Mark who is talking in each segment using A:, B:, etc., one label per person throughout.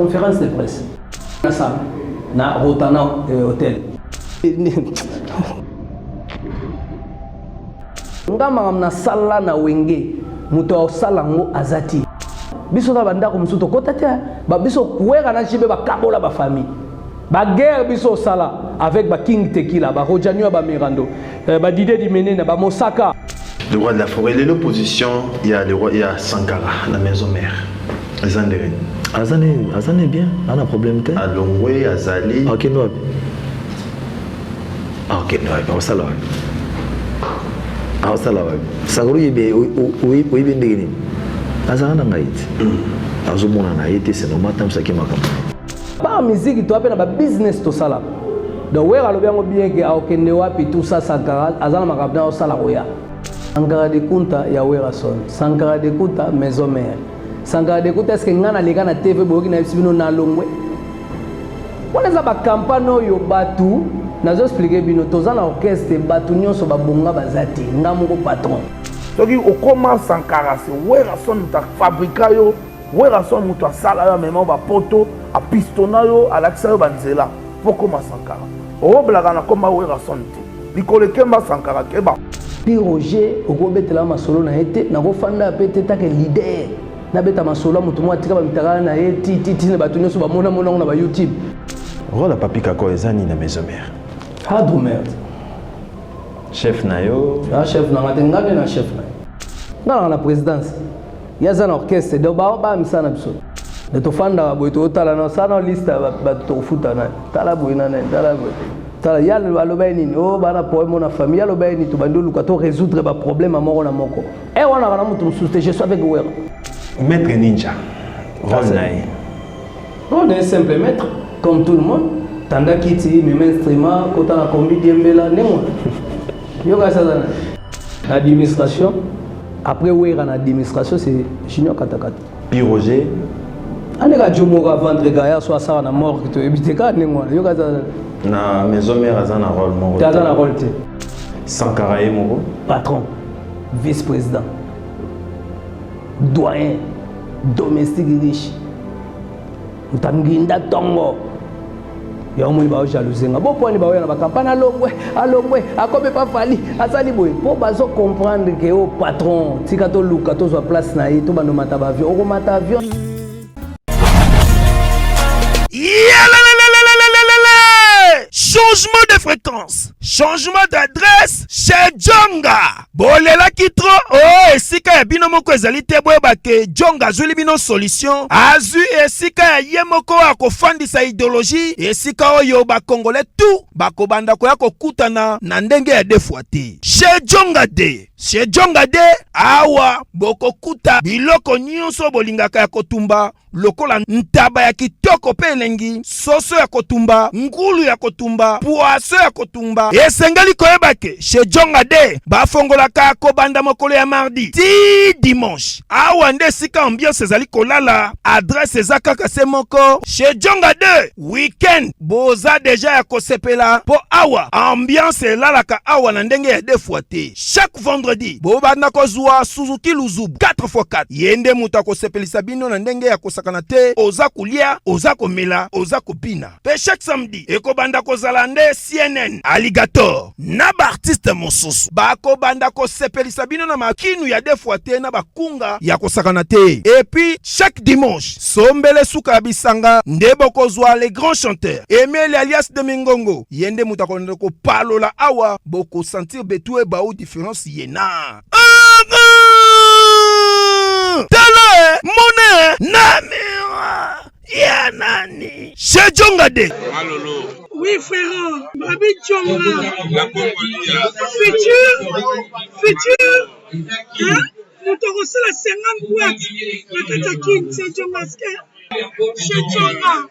A: conférence de presse. Na Rotana Hotel. Ngama na sala na wenge muto sala ngo azati. Biso na banda ko musuto kota te ba biso kuwera na chibe ba kabola ba famille. Ba guerre biso sala avec ba King Tequila, ba Rojanio ba Mirando, ba Didier Dimenena, ba Mosaka.
B: Le roi de la forêt, l'opposition, il y a le roi, il y a Sankara, la maison mère. Azandere.
C: Azane bien, on a un problème te.
B: Alongwe, Azali.
C: Ok, non. Ok, non, ça là. Ah, ça là. Sagoro yebe oui bien dégainé. Azana ngaït. Azomona ngaït, c'est normal tam ça qui m'a compris.
A: Pas musique to apena ba business to sala. Donc ouais alo bien bien que akende wapi tout ça Sankara, azana makabna o sala roya. Sankara de Kunta ya Werason, Sankara de Kunta maison mère. Sankara de Kunta est-ce que ngana leka na TV boki na bisibino na longwe. On les a ba campagne yo batu, nazo expliquer bino toza na orchestre batu nyonso ba bonga bazati, ngamuko patron.
D: Donc au comment Sankara c'est Werason ta fabrica yo, Werason muto sala yo même ba poto, a pistona yo, a l'axa yo banzela. Pourquoi Sankara? O blaga na koma Werason te. Bikole kemba Sankara keba.
A: Puis Roger, au gros bête là, ma solo na été, na go fanda pété ta que leader. Na bête ma solo, mon tomo atika ba mitara na été, titi na batunyo so ba mona na ba YouTube.
B: Rôle papi kako ezani na maison mère.
A: Ah do merde.
B: Chef nayo.
A: Ah chef na ngatenga na chef na. Na la présidence. Ya za na orchestre de ba misa na biso. De to fanda ba to tala na sa na liste ba to futa na. Tala boina na tala boina. Tala yal alobaini o bana poème na famille alobaini to bando lukato résoudre ba problème moko na moko. Et wana bana mutu mususte je suis avec Wera.
B: Maître ninja. Rôle naï.
A: On est simple maître comme tout le monde. Tanda kiti même instrument kota na kombi diembela nemo. Yo ka ça dans l'administration. Après Wera na administration c'est Junior Katakata.
B: Puis Roger.
A: Ane ka jomo ka vendre gaya so ça na mort to ebite ka nemo. Yo ka ça
B: na maison mère azana rôle mon
A: rôle. Azana rôle te.
B: Sankara et Moro.
A: Patron, vice-président, doyen, domestique riche. Mutanginda tongo. Ya omoni ba jalousenga. Bo poni ba na ba campagne alongwe, akobe pas fali, asali boy. Po bazo comprendre que au patron, tika to luka to so place na yi to bando mata ba avion, o mata avion.
E: Changement de fréquence, changement d'adresse chez Djonga. Bolela kitro, oh, esika ya bino moko ezali te boyeba ke Djonga azuli bino solution. Azu esika ya ye moko akofandisa idéologie, esika oyo ba Congolais tout bakobanda koya kokutana na ndenge ya defwa te. Chez Djonga de, chez Djonga de, awa bokokuta biloko nyonso bolingaka ya kotumba. Lokola ntaba ya kitoko pe elengi, soso ya kotumba, ngulu ya kotumba, poaso ya kotumba. Esengali koyeba ke chez Djonga de bafongolaka kobanda mokolo ya mardi ti dimanche. Awa nde sika ambiance ezali kolala, adresse ezakaka se moko. Chez Djonga de weekend boza deja ya kosepela po awa ambiance elalaka awa na ndenge ya defwa te. Chaque vendredi bobanda kozwa Suzuki Luzubu 4x4 yende muta kosepelisa bino na ndenge ya kanate, oza kulia, oza komela, oza kopina. Pe chaque samedi, eko banda ko zalande CNN, Alligator, na ba artiste mosusu. Ba ko banda ko sepelisa bino na makinu ya defuate na bakunga ya kosakanate. Et puis, chaque dimanche, sombele suka bisanga, ndebo kozwa les grands chanteurs. Emile alias de Mingongo, yende mutakonde ko palola awa, boko sentir betue ba ou différence yena. Tala monnaie namira ya nani chez Djonga de
F: Malolo.
G: Oui frère, Babi Djonga.
F: La Congolia.
G: Futur. Hein? Nous te recevons la 50 boîtes. La Katakin, c'est Djonga.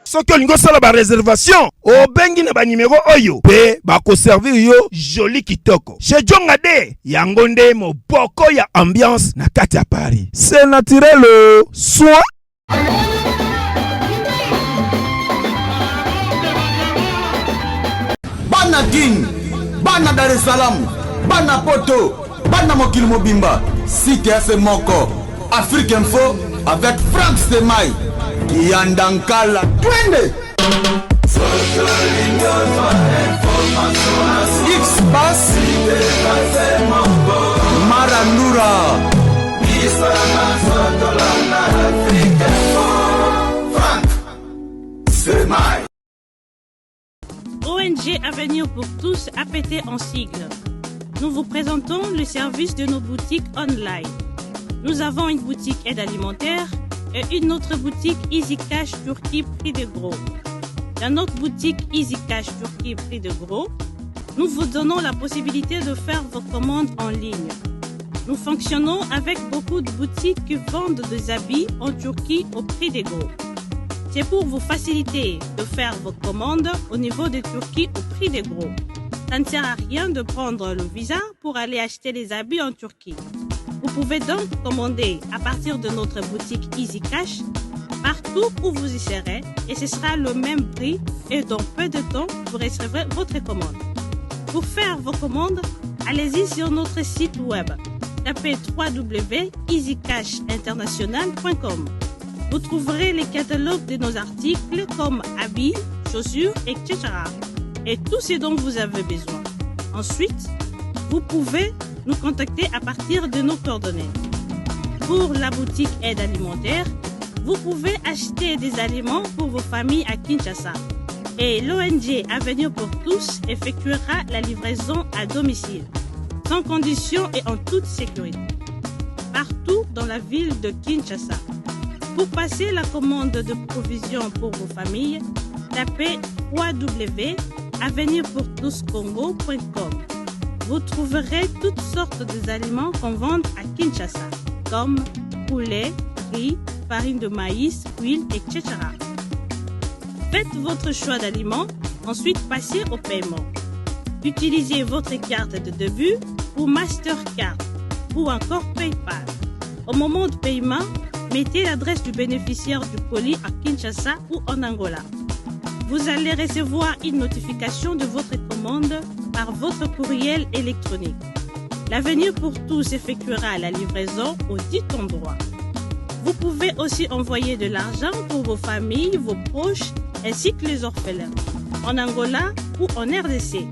E: Soki olingo sala ba réservation obengi na ba numéro oyo pe ba ko servir yo joli kitoko chez Djonga de yango nde moboko ya ambiance na kati ya Paris. C'est naturel soit
H: Bana Guine, Bana Dar es Salaam, Bana Poto, Bana Mokili Mobimba, Cité FM Moko, Afrique Info avec Franck Semaï. Kiandankala twende X-Bass Marandura
I: ONG Avenir pour tous, APT en sigle. Nous vous présentons le service de nos boutiques online. Nous avons une boutique aide alimentaire et une autre boutique Easy Cash Turquie prix de gros. Dans notre boutique Easy Cash Turquie prix de gros, nous vous donnons la possibilité de faire vos commandes en ligne. Nous fonctionnons avec beaucoup de boutiques qui vendent des habits en Turquie au prix de gros. C'est pour vous faciliter de faire vos commandes au niveau de Turquie au prix de gros. Ça ne sert à rien de prendre le visa pour aller acheter des habits en Turquie. Vous pouvez donc commander à partir de notre boutique Easy Cash partout où vous y serez et ce sera le même prix et dans peu de temps vous recevrez votre commande. Pour faire vos commandes, allez-y sur notre site web. Tapez www.easycashinternational.com. Vous trouverez les catalogues de nos articles comme habits, chaussures, etc. Et tout ce dont vous avez besoin. Ensuite, vous pouvez nous contacter à partir de nos coordonnées. Pour la boutique aide alimentaire, vous pouvez acheter des aliments pour vos familles à Kinshasa. Et l'ONG Avenir pour tous effectuera la livraison à domicile, sans condition et en toute sécurité, partout dans la ville de Kinshasa. Pour passer la commande de provisions pour vos familles, tapez www.avenirpourtouscongo.com. Vous trouverez toutes sortes d'aliments qu'on vend à Kinshasa, comme poulet, riz, farine de maïs, huile, etc. Faites votre choix d'aliments, ensuite passez au paiement. Utilisez votre carte de début ou Mastercard ou encore PayPal. Au moment de paiement, mettez l'adresse du bénéficiaire du colis à Kinshasa ou en Angola. Vous allez recevoir une notification de votre commande par votre courriel électronique. L'Avenir pour tous effectuera la livraison au dit endroit. Vous pouvez aussi envoyer de l'argent pour vos familles, vos proches, ainsi que les orphelins, en Angola ou en RDC.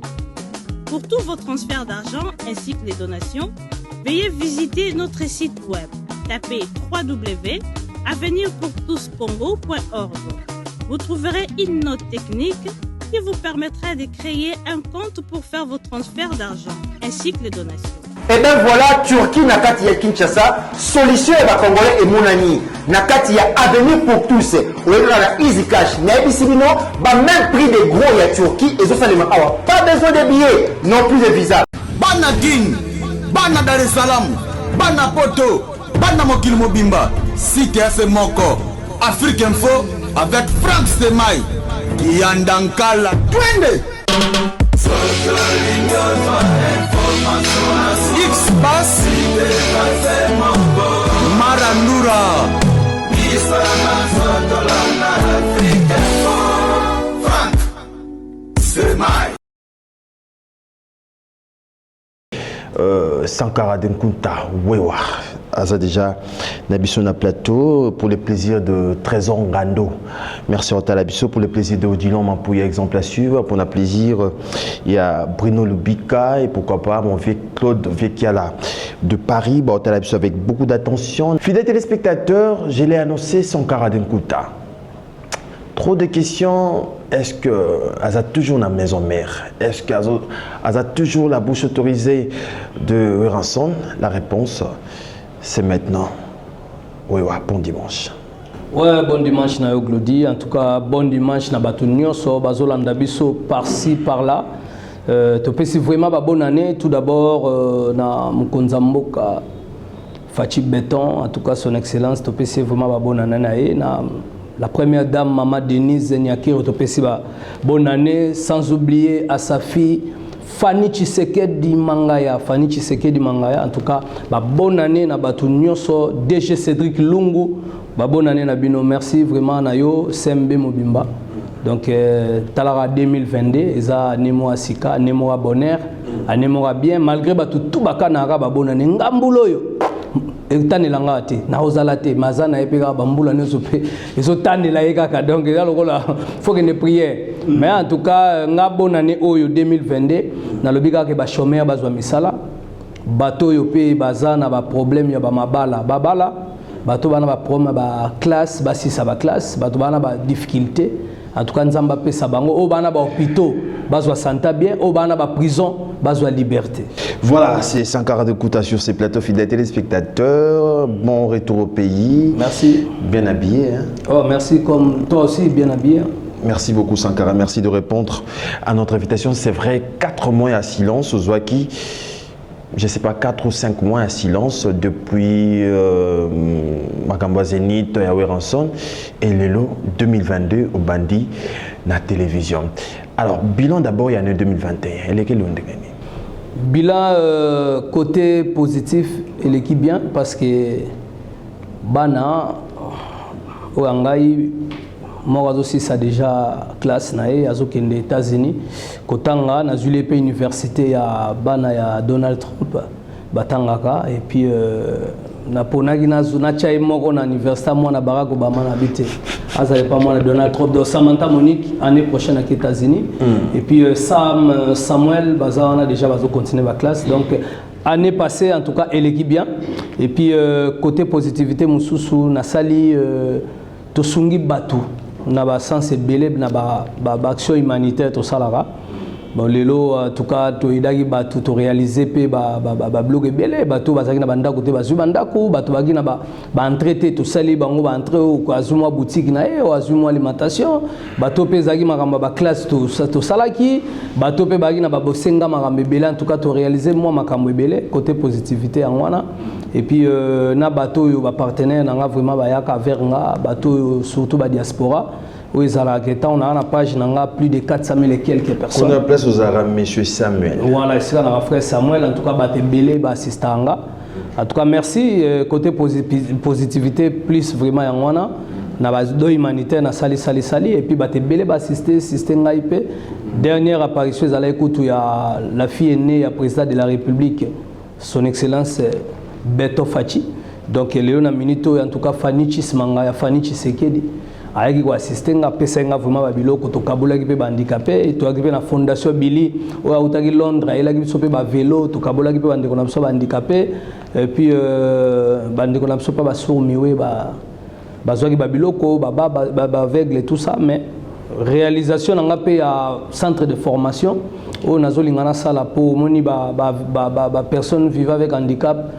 I: Pour tous vos transferts d'argent ainsi que les donations, veuillez visiter notre site web. Tapez www.avenirpourtouscongo.org. Vous trouverez une note technique qui vous permettra de créer un compte pour faire vos transferts d'argent ainsi que les donations.
J: Et bien voilà, Turquie nakati ya Kinshasa, solution ya Congolais et Mounani. Nakati ya Avenir pour tous. Ou la Easy Cash. Naibisibino, même prix des gros ya Turquie et ça les awa. Pas besoin de billets, non plus de visa.
H: Bana Guine, Bana Dar es Salaam, Bana Poto, Bana Mokil Mobimba, Site Afe Moko, Afrique Info avec Frank Stemai, Kiandankala, twende! X-Bass Marandura Frank Stemai.
B: Sankara Denkunta Wewa Aza déjà Nabiso na plateau pour le plaisir de Trésor Ngando. Merci à Talabiso pour le plaisir de Odilon Mampouya exemple à suivre. Pour le plaisir il y a Bruno Lubika et pourquoi pas mon vieux Claude Vecchiala de Paris. Bon, Talabiso avec beaucoup d'attention. Fidèles téléspectateurs, je l'ai annoncé Sankara Denkunta. Trop de questions. Est-ce que a toujours la maison mère? Est-ce qu'elle a toujours la bouche autorisée de rançon? La réponse, c'est maintenant. Oui, ouais, bon dimanche.
A: Ouais, bon dimanche na Glody. En tout cas, bon dimanche na batu nyonso bazolanda biso par-ci par-là. Topesi vraiment ba bonne année tout d'abord na Mukonza Mboka Fachi Béton, en tout cas son excellence topesi vraiment ba bonne année na la première dame, Maman Denise Nyakiro, bonne année, sans oublier à sa fille Fanny Tshisekedi Mangaya. Fanny Tshisekedi Mangaya, en tout cas, bonne année na batu nyonso, DG Cédric Lungu, bonne année na bino, merci vraiment na yo, Sembe Mobimba. Donc, Talara 2022, Eza Nemo Asika, Nemo Bonheur, Nemo bien, malgré tout baka na bonne année, Ngambulo yo. etanelanga te na ozala te mazana epeka bambula nezo pe ezotanela yeka donc eza lokola faut que ne prière mais en tout cas nga bonne année oyo 2022 na lobika ke ba chômeur bazwa misala bato yo pe bazana ba problème ya ba mabala babala bato bana ba problème ba classe ba sisa ba classe bato bana ba difficulté en tout cas nzamba pe sabango o bana ba hôpitaux bazwa santa bien o bana ba prison bazwa liberté.
B: Voilà, c'est Sankara de Kouta sur ces plateaux fidèles téléspectateurs. Bon retour au pays.
A: Merci.
B: Bien habillé. Hein?
A: Oh, merci, comme toi aussi, bien habillé.
B: Merci beaucoup Sankara, merci de répondre à notre invitation. C'est vrai, 4 mois à silence au Zouaki. Je ne sais pas, 4 ou 5 mois à silence depuis Makamba Zénith, Yahweh Ranson et Lelo 2022 au Bandi, la télévision. Alors, bilan d'abord, il y a l'année 2021. Elle est quelle année?
A: Bilan côté positif, elle est qui bien parce que Bana, Oangai, moi aussi ça déjà classe nae, azoki des États-Unis, Kotanga, na l'ULP université à Bana ya Donald Trump, Batangaka et puis na ponagi na chai moko na université moi na Barack Obama na bité. Azale pas moi na Donald Trump de Samantha Monique année prochaine aux États-Unis et puis Samuel Baza on a déjà bazo continuer ma classe donc année passée en tout cas elle est bien et puis côté positivité mususu na sali tosungi batu na ba sens belé na ba action humanitaire to salara. Bon, lelo en tout cas to idagi batu to réaliser pe ba blog belé batu bazaki na banda côté bazu banda ko batu bagi na ba entreté to sali bango ba entrer ko azuma boutique na e o azuma alimentation batu pe zaki makamba ba classe to salaki batu pe bagi na ba bosenga makamba belé en tout cas to réaliser moi makambo belé côté positivité en wana et puis na batu yo ba partenaire na vraiment ba yaka vers nga batu surtout ba diaspora. Oui, on a une page, on a plus de 400 000 et quelques personnes.
B: On a place aux Arabes, monsieur Samuel.
A: Voilà, c'est un frère Samuel, en tout cas, il y a assistant. En tout cas, merci. Côté positivité, plus vraiment, il y a deux humanitaires, sali. Et puis, il y a assisté, dernière apparition, il y a la fille aînée, le président de la République, son excellence Beto Fachi. Donc, il y a une minute, en tout cas, Fanny Chismanga, Fanny Chisekedi. Aiki ko assistenga pesa nga vraiment ba biloko to kabola ki pe handicapé to akipe na fondation Billy o autaki Londres ela ki so pe ba vélo to kabola ki pe bandeko na so ba handicapé et puis bandeko na so pa ba sourmiwe ba zwaki ba biloko ba aveugle tout ça mais réalisation nga pe ya centre de formation o nazolinga na sala po moni ba personnes vivant avec handicap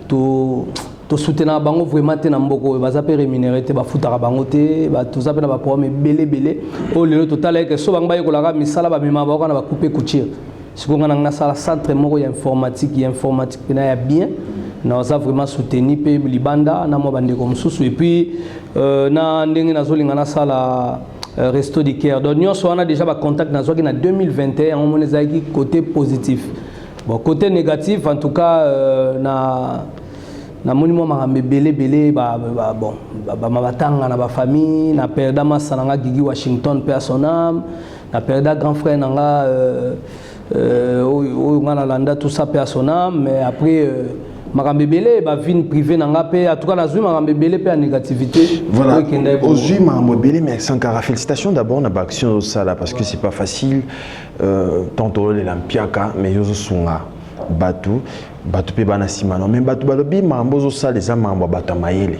A: to soutenir bango vraiment te na mboko baza pe rémunéré te ba futaka bango te ba tout ça pe na ba programme belé o lelo total que so bango ba yekolaka misala ba mema ba kana ba couper couture sikonga na sala centre moko ya informatique pe na ya bien na ça vraiment soutenir pe libanda na mo bande comme susu et puis na ndenge na zolinga na sala resto du cœur donc nyonso on a déjà ba contact na zoki na 2021 on moneza ki côté positif bon côté négatif en tout cas na moni mo makambe belé bon mabatanga na ba famille na perda masananga Gigi Washington personam na perda grand frère nanga ngana landa tout ça personam mais après makambe belé ba vie privée nanga pe en tout cas na zui makambe belé pe négativité
B: voilà aujourd'hui makambe belé mais Sankara félicitations d'abord na ba action ça là parce que c'est pas facile tantôt les lampiaka mais yozo sunga batu pe bana simano mais batu balobi mambo zo sala les mambo batu mayele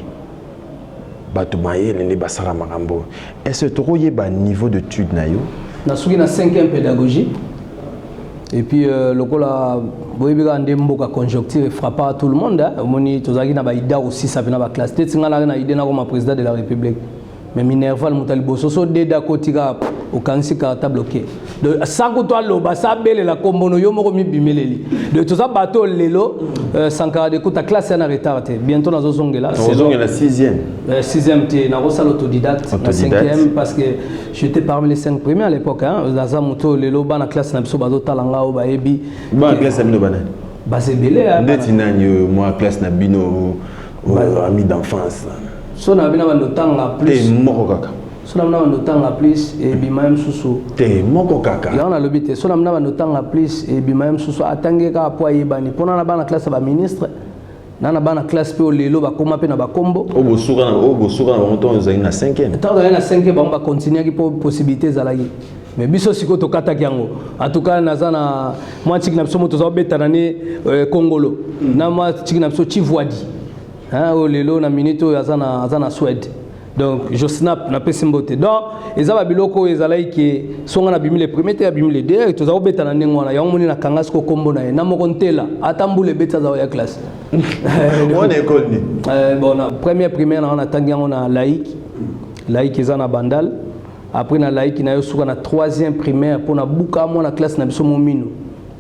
B: ne basara makambo est-ce que toko yeba niveau d'étude na yo
A: na suki na 5e pédagogie et puis lokola boyebika ndemboka conjoncture frappa à tout le monde moni tozaki na ba ida aussi ça vient na ba classe te ngala na ide na comme président de la République mais Minerval Moutali Bososo deda kotika au kansi karata bloqué de sango to loba sa bele la kombono yo moko mi bimeleli de tout ça bateau lelo Sankara de Kouta classe na retard bientôt na zongela
B: c'est la
A: 6e té na rosa l'autodidacte la 5e parce que j'étais parmi les 5 premiers à l'époque hein za moto lelo bana classe na biso bazo talanga o ba ebi
B: ba classe na bino bana
A: ba c'est belé
B: ndeti nanyo moi classe na bino ami d'enfance
A: so na bina bando tanga plus
B: moko kaka
A: so na bando tanga plus et bimayem susu
B: te moko kaka
A: ya on a lobité so na bando tanga plus et bimayem susu atangeka po yebani pona na bana classe ba ministre na bana classe pe lelo ba koma pe na ba kombo
B: au bosuka na monto za na 5e
A: tant na 5e ba continuer ki possibilité zalaki mais biso siko to kata yango en tout cas nazana moi tiki na biso moto za beta na ne Congolo na moi tiki na biso Tivwadi hein o lelo na minute azana Suède donc je snap na pesi mbote donc ezaba biloko ezalaki ke songa na bimi le premier te bimi le deux to za beta na nengo na yango moni na kanga siko kombo na na mokontela atambule beta za ya classe
B: on école ni
A: bon na première primaire na tangi yango na laïque ezana bandal après na laïque na yo suka na troisième primaire pour na buka mo na classe na biso mo mino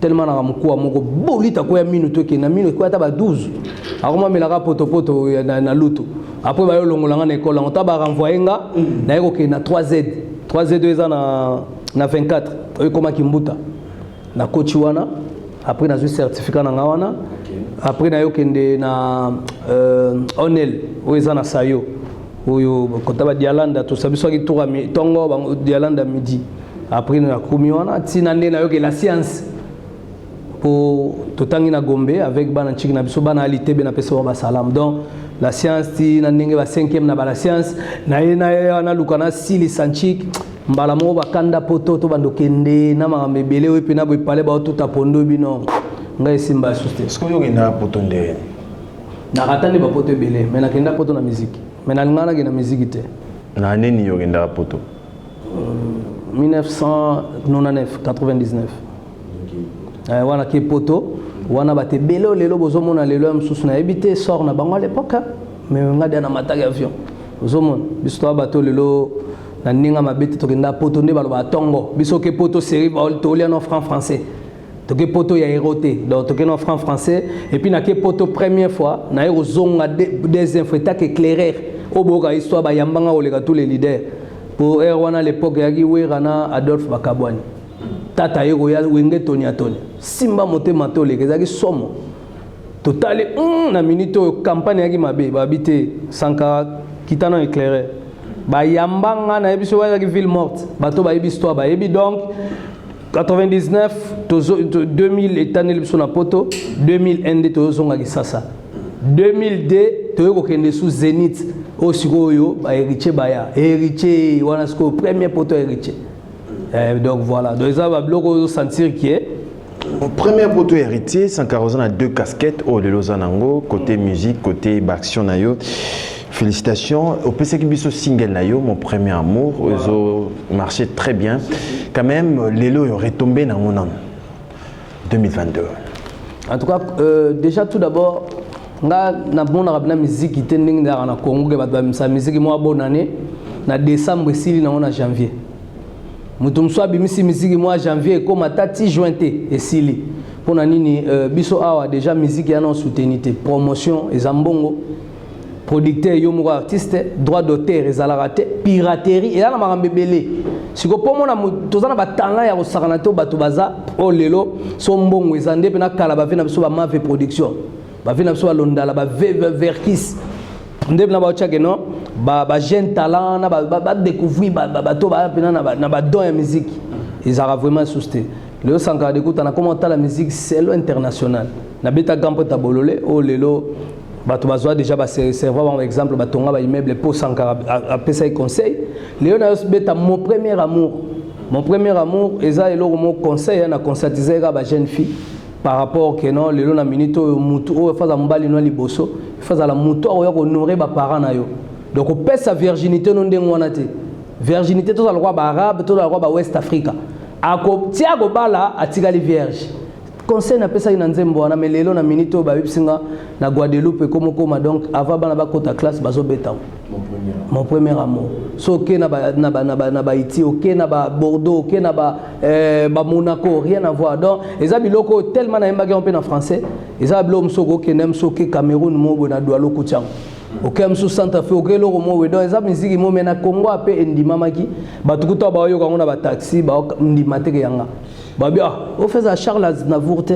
A: tellement na mukua moko bolita ko ya mino to ke na mino ko ata ba 12 akoma melaka poto na luto après ba yo longolanga na école on ta ba renvoyer nga na yeko ke na 3Z eza na 24 oyo koma kimbuta na coach wana après na certificat na nga wana après na yo kende na onel oyo eza na sayo oyo kotaba dialanda to sabiso ki tour mi tongo bango dialanda midi après na komi wana tina nde na yo ke la science pour totangi na Gombe avec bana chiki na biso bana alité be na pesa ba salam donc la science ti na ndenge ba 5e na ba la science na lukana sili sanchik mbala mo ba kanda poto to bando kende na ma mebele we pe na bo pale ba tout apondo bino ngai simba suste
B: est-ce que yo na poto nde
A: na katani ba poto belé mais na kenda poto na musique mais na ngana ke na musique te
B: na nini yo kenda poto
A: 1999 99 wana ki poto wana bate belo lelo bozomona lelo msusu na ebité sort na bango à l'époque mais ngade na mataki avion bozomona biso bato lelo na ninga mabete tokenda poto nde baloba tongo biso ke poto série ba tolia no franc français toke poto ya éroté donc toke no franc français et puis na ke poto première fois na zonga des infrétac éclaireur oboka histoire ba yambanga oleka tous les leaders pour wana à l'époque yaki werana Adolphe Bakabwani tata yego ya wenge toni simba motema to lekezaki somo totali na minute campagne yaki mabe babité sanka kitana éclairé ba yambanga na ebiso yaki ville morte bato ba histoire ba yebi donc 99 2000 etaneli biso na poto 2001 to zonga kisasa 2002 to yeko kende sous Zénith o sikoyo ba héritier baya héritier wana siko premier poto héritier. Donc voilà, donc ça va bloquer sentir qui est.
B: Premier poteau héritier, Sankarosan a 2 casquettes, au de Lozanango, côté musique, côté action nayo. Félicitations. Au PC Kibiso single nayo, mon premier amour, ils ont marché très bien. Quand même, l'élo est retombé dans mon an 2022.
A: En tout cas, déjà tout d'abord, na bon arabna musique qui était dans le Congo, sa musique moi bonne année, na décembre ici, na janvier. Mutumso abimisi musique moi janvier comme tati jointé et sili pour nini biso awa déjà musique ya non soutenité promotion et zambongo producteur yo mo artiste droit d'auteur et zalarate piraterie et là na marambebele siko pomona tozana batanga ya kosakana to bato baza o lelo so mbongo ezande pe na kala ba vena biso ba mave production ba vena biso balondala ba verkis ndebe na ba chake non ba jeune talent na ba découvrir bato ba pena na ba don ya musique ils ont vraiment sousté le Sankara d'écoute na comment la musique c'est international na beta gampo tabolole o lelo bato bazwa déjà ba servoir par exemple batonga ba immeuble pour Sankara a pesa conseil leo na beta mon premier amour eza eloko mo conseil na conscientiser ba jeune fille par rapport que non lelo na minute mutu o faza mbali no liboso faza la mutu o ya honorer ba parents na yo. Donc on pèse sa virginité non dengonate. Virginité tout le roi arabe, tout le roi West Africa. Ako tiago bala atigali vierge. Conseil na pesa ina nzembo na melelo na minito ba bipsinga na Guadeloupe comme donc avant bana ba kota classe bazo beta. Mon premier amour. So ok na ba Haïti, ok na ba Bordeaux, ok na ba Monaco, rien à voir. Donc eza biloko tellement na mbagi on pe en français. Eza biloko msoko ke nem soke Cameroun mo na doualo kutiang. Ok msu Santa Fe ok loko mo donc eza musique mo mena Congo ape ndimamaki batukuta ba yo kango na ba taxi ba ndimate ke yanga. Babia o faisait Charles Aznavour te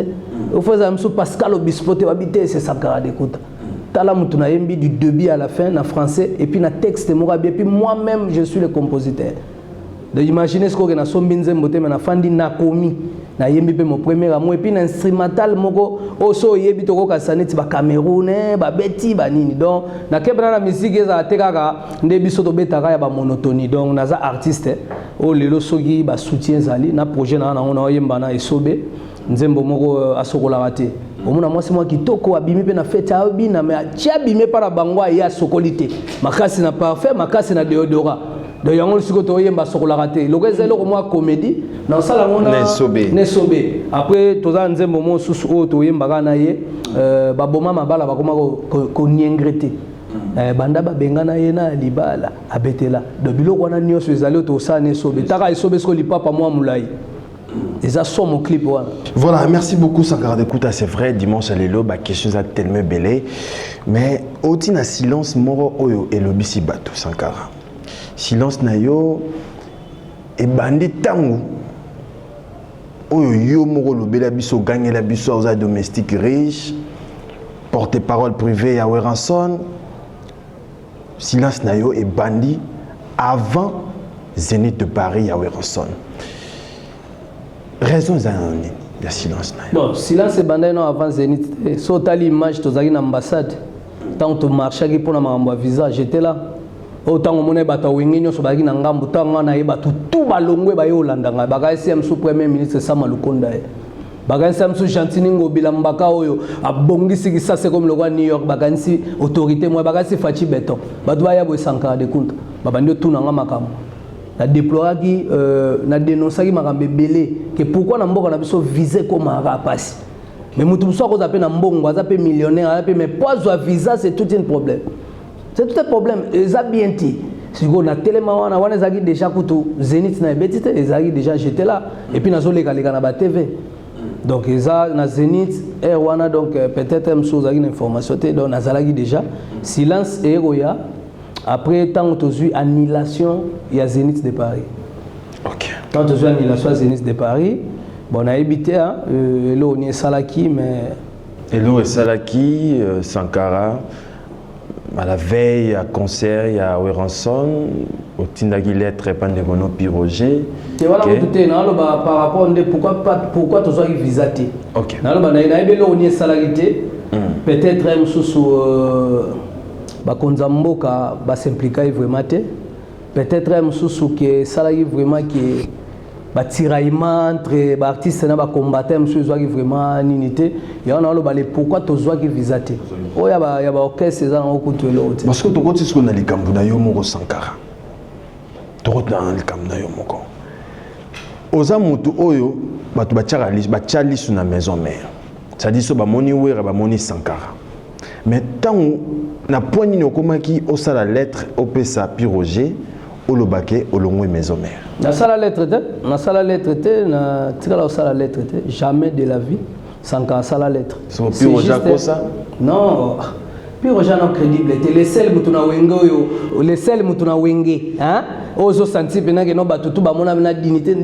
A: o faisait msu Pascal Obispo te babité c'est Sankara d'écoute. Tala mutu na yembi du début à la fin en français et puis na texte mo et puis moi-même je suis le compositeur. de imaginer ce que na sombi nzembo te na fandi na komi na yembi pe mon premier amour et puis na instrumental moko oso yebi to ko kasaneti ba Cameroun ba beti ba nini donc na kebra na musique eza tekaka nde biso to betaka ya ba monotonie donc naza artiste o lelo soki ba soutien zali na projet na na yemba na esobe nzembo moko asokola raté omona mwasi mwa kitoko abimi pe na fête abina mais atia bimé para bango ya sokolité makasi na parfait makasi na déodorant de yango siko to yemba sokola raté loko ezelo ko mwa comédie na sala ngona nesobe après toza nzembo mo susu o to yemba kana ye ba boma mabala ba koma ko niengrete banda ba bengana ye na libala abetela de biloko wana nyoso ezali to sa nesobe taka esobe sko lipapa mwa mulai. Et ça sort mon clip.
B: Voilà, merci beaucoup Sankara Dekuta. C'est vrai, dimanche à l'élo, ma question est tellement belle. Mais au-dessus de silence, moro oyo et l'obisi bateau Sankara. Silence na yo et bandit tango. Oyo yo moro lobela biso gagner la biso aux domestiques riches. Porte-parole privée à Weranson. Silence na yo et bandit avant Zénith de Paris à Weranson. Raison de silence.
A: Bon, silence est bandé avant Zénith. Sauta l'image, tu as une ambassade. Tant que tu marchais pour un visa, j'étais là. Autant que mon bata wingi sur bagi nangambu tanga na iba tout balongwe ba Yolanda nga baga SM sous premier ministre Sama Lukonda. Baga SM sous Chantini ngobila mbaka oyo abongisi ki ça c'est comme le roi New York baga nsi autorité moi baga si Fachi Beton. Badwa ya bo Sankara Dekuta. Babandi tout nanga makamo. Na déployer qui na dénoncer qui m'a belé que pourquoi na mboko na biso visé comme un rapace mais mutu so ko zape na mbongo zape millionnaire zape mais pas zo visa c'est tout un problème, c'est tout un problème eza bien ti si go na telema wana zaki déjà kutu Zénith na betite ezaki déjà j'étais là et puis nazo leka na ba TV donc eza na Zénith wana donc peut-être même chose zaki information te donc nazalaki déjà silence et roya. Après, tant que tu as eu annulation, il y a Zénith de Paris.
B: Ok.
A: Tant que tu as eu annulation, Zénith de Paris, bon, on a habité, là, on est Salaki, mais.
B: Hello et Salaki, Sankara, à la veille, à concert, il y a Weranson, au Tindagi lettre, Pandemono Piroger.
A: Et voilà, par rapport à pourquoi tu as eu visaté.
B: Ok.
A: On est Salaki, peut-être un sous. Bakonzamboka ba s'impliquer vraiment peut-être même sous que ça là vraiment que ba tiraillement entre ba artistes na ba combattant monsieur zoa vraiment unité et on a le balé pourquoi to zoa qui visaté oh ya ba orchestre ça on compte l'autre
B: parce que to compte ce qu'on a les kambuna yo moko Sankara to compte dans les kambuna yo moko oza mutu oyo batu ba chali sur na maison mère ça dit so ba moni wera ba moni Sankara mais tant na poignée au komaki au sala lettre au pesa Piroger au lobake au longue maison mère
A: na sala lettre na tika la sala lettre jamais de la vie sans qu'à sala lettre
B: so Piroger quoi ça
A: non Piroger non crédible les sel mutuna wengo yo les sel mutuna wenge hein ozo senti pena que no batutu ba mona na dignité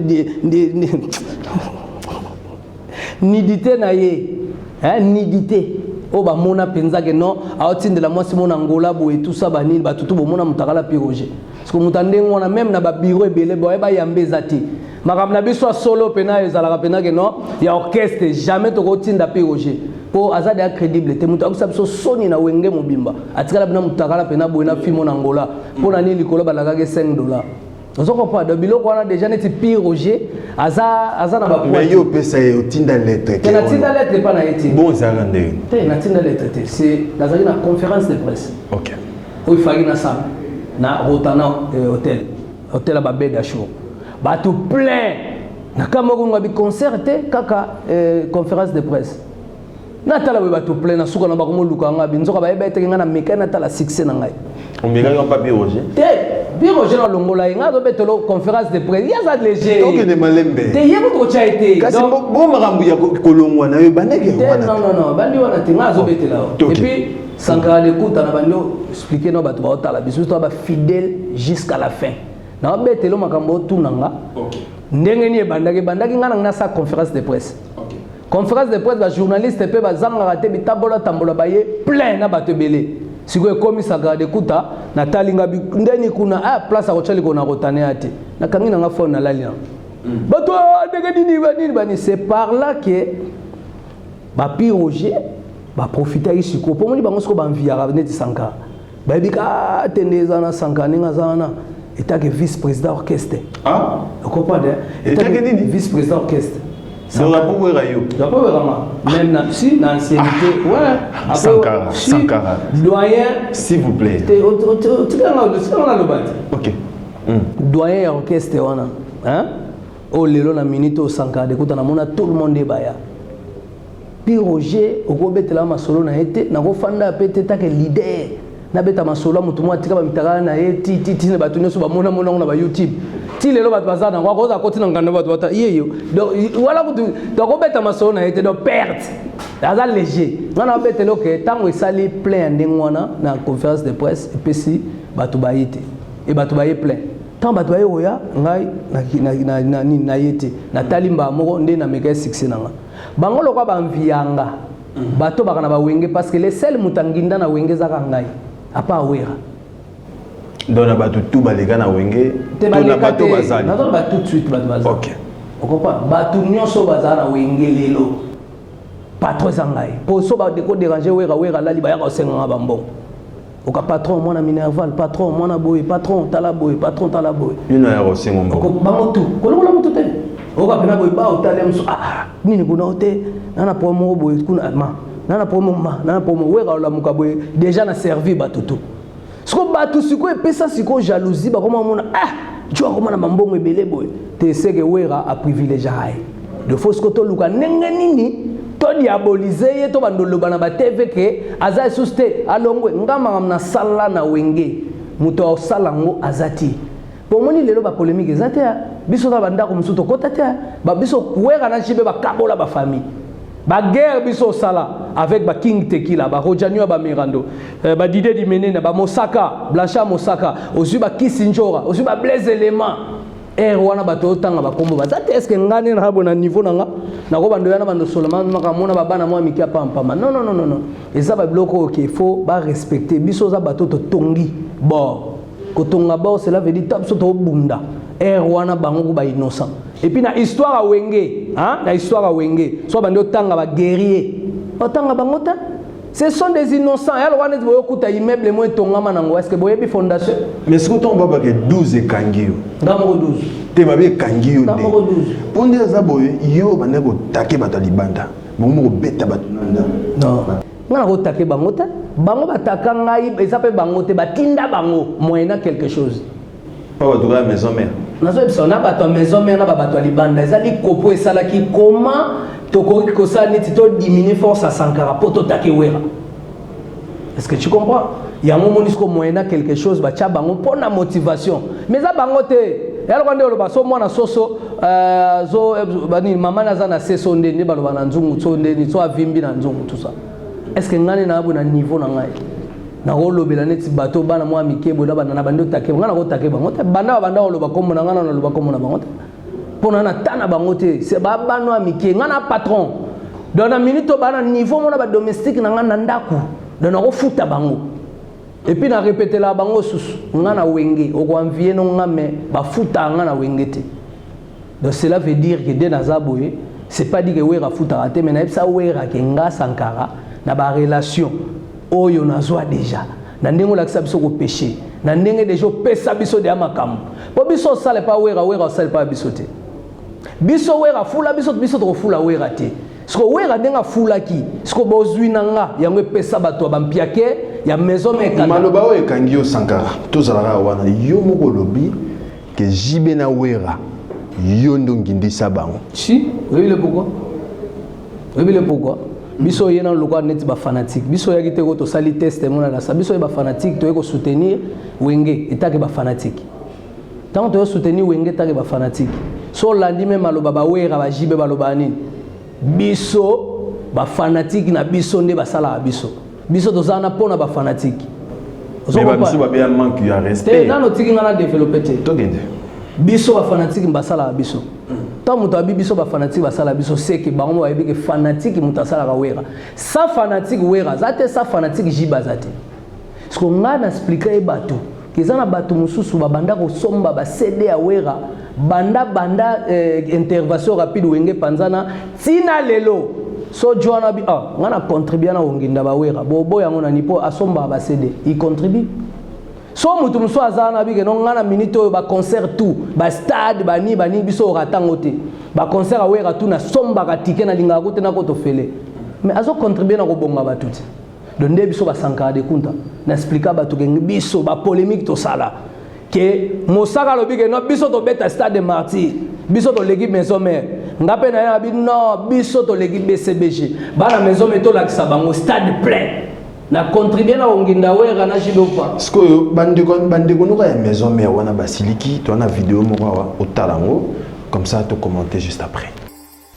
A: nidité na ye hein nidité o ba mona penza que non aotinde la moi simon angola bo et tout ça bani ba tutu bo mona mutakala Piroger parce que mutande ngona même na ba bureau ebele bo ba yambeza ti makam na biso solo pena ezala pena que non ya orchestre jamais to kotinda Piroger po azade a crédible te mutu akusa biso soni na wenge mobimba atikala bina mutakala pena bo na fimo na angola po na ni likolo ba lagake $5. Nous avons pas de biloko on a déjà net Piroger aza na ba point
B: mais yo pesa yo tinda lettre
A: que na tinda lettre pas na été
B: bon ça rende
A: te na tinda lettre c'est dans une conférence de presse
B: ok
A: où il fallait na ça na Rotana hôtel ba beda show ba tout plein na kamoko ngabi concert te kaka conférence de presse na tala ba tout plein na suka na ba ko luka ngabi nzoka ba eba etenga na mekana tala succès na ngai
B: on me gagne pas Piroger
A: Piroger na longola inga do betelo conférence de presse ya za léger
B: OK ne malembe
A: te yebo to cha été
B: kasi bo makambu ya kolongwa na yo baneke wana
A: non bandi wana tinga zo betela et puis Sankara Dekuta na bando expliquer no bato ba otala biso to ba fidèle jusqu'à la fin na betelo makambo tunanga ndenge ni bandaki ngana na sa conférence de presse conférence de presse ba journaliste pe ba zanga raté bitabola tambola baye plein na bato belé sikoyo ekomi Sagrada Kuta na talinga ndeni kuna place akochali kona kotane ate nakangi nanga phone nalali na bato ndenge nini bani c'est par là que ba piroger ba profiter isiko po moni bango siko ba enviara neti Sankara ba bika tendeza na Sankara ninga zana etake vice-président orchestre vous comprenez etake nini vice-président orchestre
B: c'est rapport wera yo
A: rapport wera même si dans l'ancienneté ouais
B: Sankara
A: doyen
B: s'il vous plaît
A: tu as le bat
B: OK
A: doyen orchestre wana hein oh lelo na minute au Sankara de Kuta na mona tout le monde baya puis Roger okobetela masolo na été na kofanda pete take leader na beta masolo mutu mwa tika ba mitaka na eti titi ne batu nyoso ba mona na ba YouTube ti lelo batu bazana kwa koza koti na nganda batu bata yeyo donc wala kutu donc obeta masolo na été donc perte aza léger ngana betelo ke tango esali plein ndengwana na conférence de presse et puis si batu bayite et batu baye plein tant batu baye oya ngai na yete na talimba moko nde na meka succès nanga bango lokwa ba mvianga bato bakana ba wenge parce que les seuls mutanginda na wenge zaka ngai apa wera
B: dona bato tout balega na wenge to na bato bazali
A: na ba tout de suite bato bazali
B: OK
A: on comprend bato nyonso bazana wenge lelo patron zangai po so ba deko déranger wera lali ba ya ko senga ba mbongo oka patron mwana Minerval patron mwana boy patron tala boy
B: ino ya ko senga mbongo
A: ba motu ko lo motu te oka pena boy ba otalem so nini kuna ote nana promo boy kuna nana promo wera la mukaboy déjà na servi batutu siko batu siko epesa siko jalousie ba koma mona tu akoma na mambongo ebele boy te seke wera a privilégier de faux koto luka nenge nini to diaboliser ye to bandolo bana ba TV ke aza suste alongwe ngama na sala na wenge muto salango azati pomoni lelo ba polémique ezate biso ta banda ko musuto kota te ba biso wera na chibe ba kabola ba famille ba guerre biso sala avec ba King Tequila ba Rojanyo ba Mirando ba Didé di Menena ba Mosaka Blancha Mosaka aussi ba Kisinjora aussi ba Blaise Element wana bato tanga ba kombo ba zate est-ce que ngane na bona niveau nanga na ko bando yana bando seulement makamona ba bana mwa mikia pamba non eza ba bloko qu'il faut ba respecter biso za bato to tongi bon ko tonga ba cela veut dire tapso to bunda wana bango ba innocent et puis na histoire a wenge na histoire a wenge so bando tanga ba guerrier otanga bango ta ce sont des innocents ya lwana boyo kuta immeuble mo tongama nango est-ce que boye bi fondation
B: mais ce que ton baba que 12 kangio
A: ndamo 12
B: te babe kangio
A: ndamo 12
B: ponde za boye yo bana ko take bato libanda mo beta bato nanda
A: non ngana ko take bango ta bango bataka ngai esape bango te batinda bango moyena quelque chose
B: pas bato la maison mère
A: nazo ebisona bato maison mère na bato libanda ezali kopo esala ki comment tokoki kosala neti to diminuer force à Sankara po to take wera est-ce que tu comprends yango monisko moyena quelque chose bacha bango pona motivation mais za bango te yalo kwande oloba so mwana soso zo bani mama na za na seso ndeni baloba na nzungu so ndeni so avimbi na nzungu tout ça est-ce que ngane na abo na niveau na ngai na kolobela neti bato bana mwa mikebo na bana na bando take ngana ko take bango te banda oloba komo na ngana na loba komo na bango te pona na tana bango te c'est ba bano amike ngana patron dans la minute bana niveau mona ba domestique na ngana ndaku dans na futa bango et puis na répéter la bango susu ngana wenge oko envier no ngame ba futa ngana wenge te donc cela veut dire que de nazaboye c'est pas dit que wera futa raté mais na ça wera ke nga Sankara na ba relation oyo nazwa déjà na ndengo la biso ko péché na ndenge déjà pesa biso de amakambo po biso sale pa wera sale pa biso te biso wera fula biso to fula wera te sko wera ndenga fula ki sko bozwi nanga yango pesa bato bampiake ya maison meka
B: maloba o ekangio Sankara to zalaka wana yo moko lobi que jibe na wera yo ndongindi sabango
A: si oui le pourquoi biso yena lokwa net ba fanatique biso yaki te ko to sali test mona na sa biso ba fanatique to ko soutenir wenge etake ba fanatique tant to soutenir wenge etake ba fanatique so landi même maloba ba wera ba jibe baloba nini biso ba fanatique na biso nde basala biso tozana pona ba fanatique
B: mais ba biso ba bien manque ya respect
A: nano tiki ngana développer te
B: togende
A: biso ba fanatique mbasala biso tant muto abi biso ba fanatique basala biso seke bango ba yebi ke fanatique mutasala ka wera sa fanatique wera zate sa fanatique jiba zate parce que nga na expliquer bato keza na bato mususu babanda ko somba ba CD ya wera banda intervention rapide wenge panzana tina lelo so joana bi nga na contribuer na wonginda ba wera bobo yango na nipo asomba ba CD il contribue so mutu muso azana bi ke no nga na minute ba concert tout ba stade ba ni biso ratango te ba concert a wera tout na somba ka ticket na linga ko te na ko to fele mais azo contribuer na ko bonga ba tout donc nde biso ba Sankara de Kunta na expliquer ba to ke biso ba polémique to sala que mosaka lobi ke no biso to beta stade de martyr biso to l'équipe maison mère ngape na ya bi no biso to l'équipe BCBG bana maison mère to lakisa bango stade plein na contribuer na onginda wera na jidopa
B: sko bandeko no ya maison mère wana basiliki to na vidéo moko au talango comme ça to commenter juste après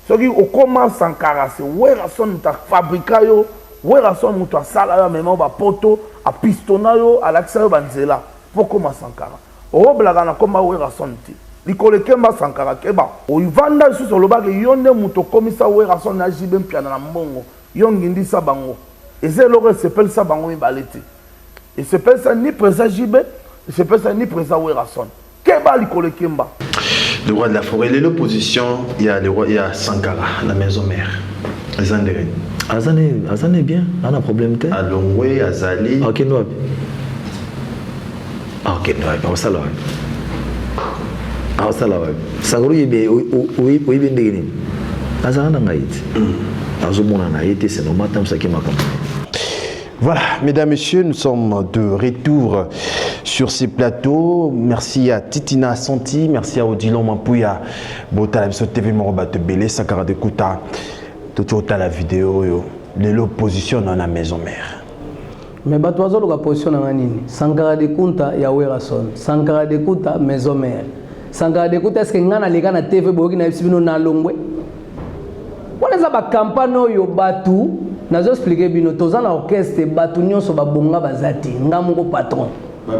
D: soki okoma Sankara se wera son ta fabrika yo wera son mutu asala yo mema ba poto a pistona yo alakisa yo banzela pokoma Sankara oblaka na koma wera son ti likolo kemba Sankara keba oivanda suso lobaka yonde mutu komisa wera son na jibe mpiana na mbongo yongindisa bango eze loko sepel sa bango mibalete et sepel sa ni presa jibe sepel sa ni presa wera son keba likolo kemba
B: le roi de la forêt l'opposition il y a le roi il y a Sankara la maison mère Azandere
C: Azane bien on a problème te
B: Alongwe Azali
C: OK no OK no ba sala sala saguru yebe o yebe ndeni azana ngaiti azomona na yete c'est normal tam ça qui m'a compris.
B: Voilà, mesdames, messieurs, nous sommes de retour sur ces plateaux. Merci à Titina Santi, merci à Odilon Mampouya, Bota TV Moroba Tebele, Sankara de Kunta, tout la vidéo, l'opposition dans la maison mère.
A: Mais batoazo la position dans nini? Sankara de Kunta ya wera son, Sankara de Kunta maison mère. Sankara de Kunta est-ce que ngana lega na TV boki na bisibino na longwe? Wana za ba campagne yo batu nazo expliquer bino toza na orchestre batu nyonso ba bonga bazati ngamungo patron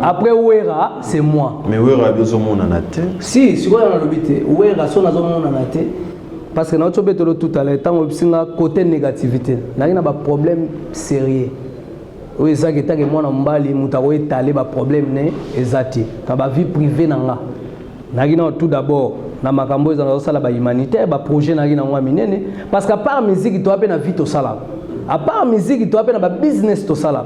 A: après wera c'est moi
B: mais wera bezo mona na te
A: si siko na lobité wera so nazo mona na te parce que na to betolo tout à l'heure tant obsinga côté négativité na ina ba problème sérieux o ezaki take mwana mbali mutako etale ba problème ne ezati ka ba vie privée nanga na ina tout d'abord na makambo ezanga sala ba humanitaire ba projet na ina ngwa minene parce que à part musique to apena vie to sala à part musique to apena ba business to sala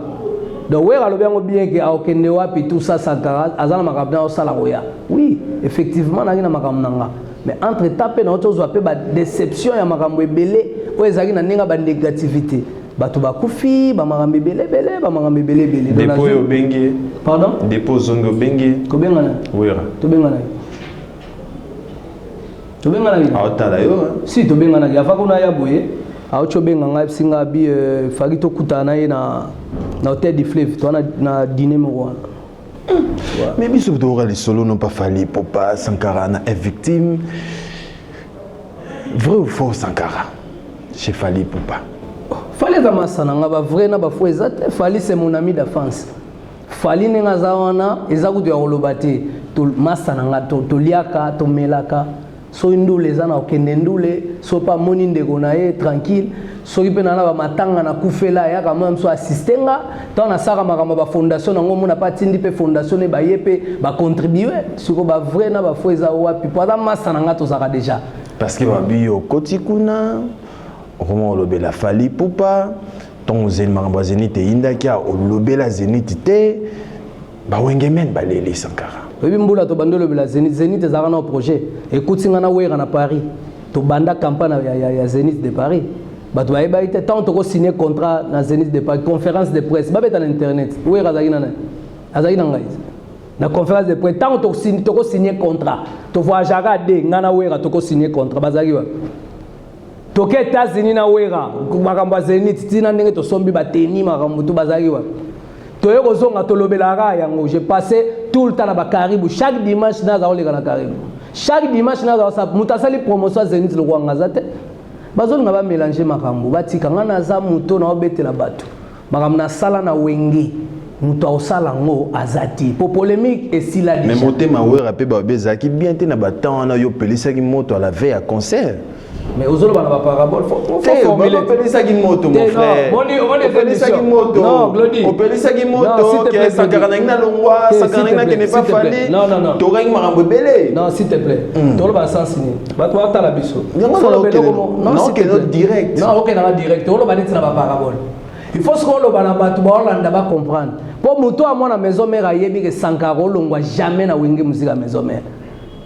A: donc wera lobiango bien que aokende wapi tout ça Sankara azana makambo na sala roya oui effectivement na ina makambo nanga mais entre taper na auto zo apé ba déception ya makambo ebele o ezaki na ninga ba négativité bato bakufi ba makambo ebele ba makambo ebele
B: dépôt yo bengi
A: pardon
B: dépôt zongo bengi
A: ko bengana
B: wera
A: to bengana to bengana ni
B: aotala yo
A: si to bengana ya fa kuna ya boye aocho benganga singa bi fagi to kutana ye na hôtel du fleuve to na dîner mo
B: mais biso to les solo non pas fallu pour pas Sankara na est victime vrai ou faux Sankara chez Fali Poupa
A: Fali za masana nga ba vrai na ba faux exact Fali c'est mon ami d'enfance Fali nenga zawana ezakutu ya olobate to masana nga to liaka to melaka so ndule zana okende ndule so pa moni ndeko na ye tranquille so ki pena na ba matanga na kufela ya kama mso assistenga to na saka makamba ba fondation ngo mona pa tindi pe fondation ba yepe ba contribuer siko ba vrai na ba faux za wapi pada masana nga to zaka déjà
B: parce que ba bio kotikuna comment olobela Fali Poupa ton zen makambo zenite indakia olobela zenite te ba wengemen ba leli Sankara
A: oui mbula to bandolo bela Zenith ezaka na projet écoute singa na wera na Paris to banda campagne ya Zenith de Paris bato ba eba ite tant to signer contrat na Zenith de Paris conférence de presse ba beta na internet wera azaki na ngai na conférence de presse tant to signer contrat to voyager de ngana wera to signer contrat bazaki wa to ke États-Unis na wera makambo Zenith tina ndenge to sombi ba teni makambo to bazaki wa Toye kozonga tolobelaka yango j'ai passé tout le temps na Caribou chaque dimanche na zaoleka na Caribou chaque dimanche na za mutasali promotion Zenith le kwanga zate bazonga ba mélanger makambo batika ngana za muto na obetela bato makambo na sala na wengi muto osala ngo azati po polémique et si la
B: mais motema wera pe ba bezaki bien te na batant na yo pelisa ki moto à la veille à concert
A: mais aux autres, on a pas parabole. Faut formuler.
B: On peut ça qui moto, mon frère.
A: Non, Glody.
B: On peut ça qui moto, qui est Sankaranagna Longwa, Sankaranagna qui n'est pas fallu.
A: Non.
B: Toreng Marambo Belé.
A: Non, s'il te plaît. Tu vas sens signer. Va toi, t'as la biso.
B: Non, c'est notre direct.
A: Non, ok, dans la direct. On va dire que ça va parabole. Il faut ce qu'on va comprendre. Pour moi, à moi, la maison mère, il y a que Sankara, on ne va jamais na wingi musique à la maison mère.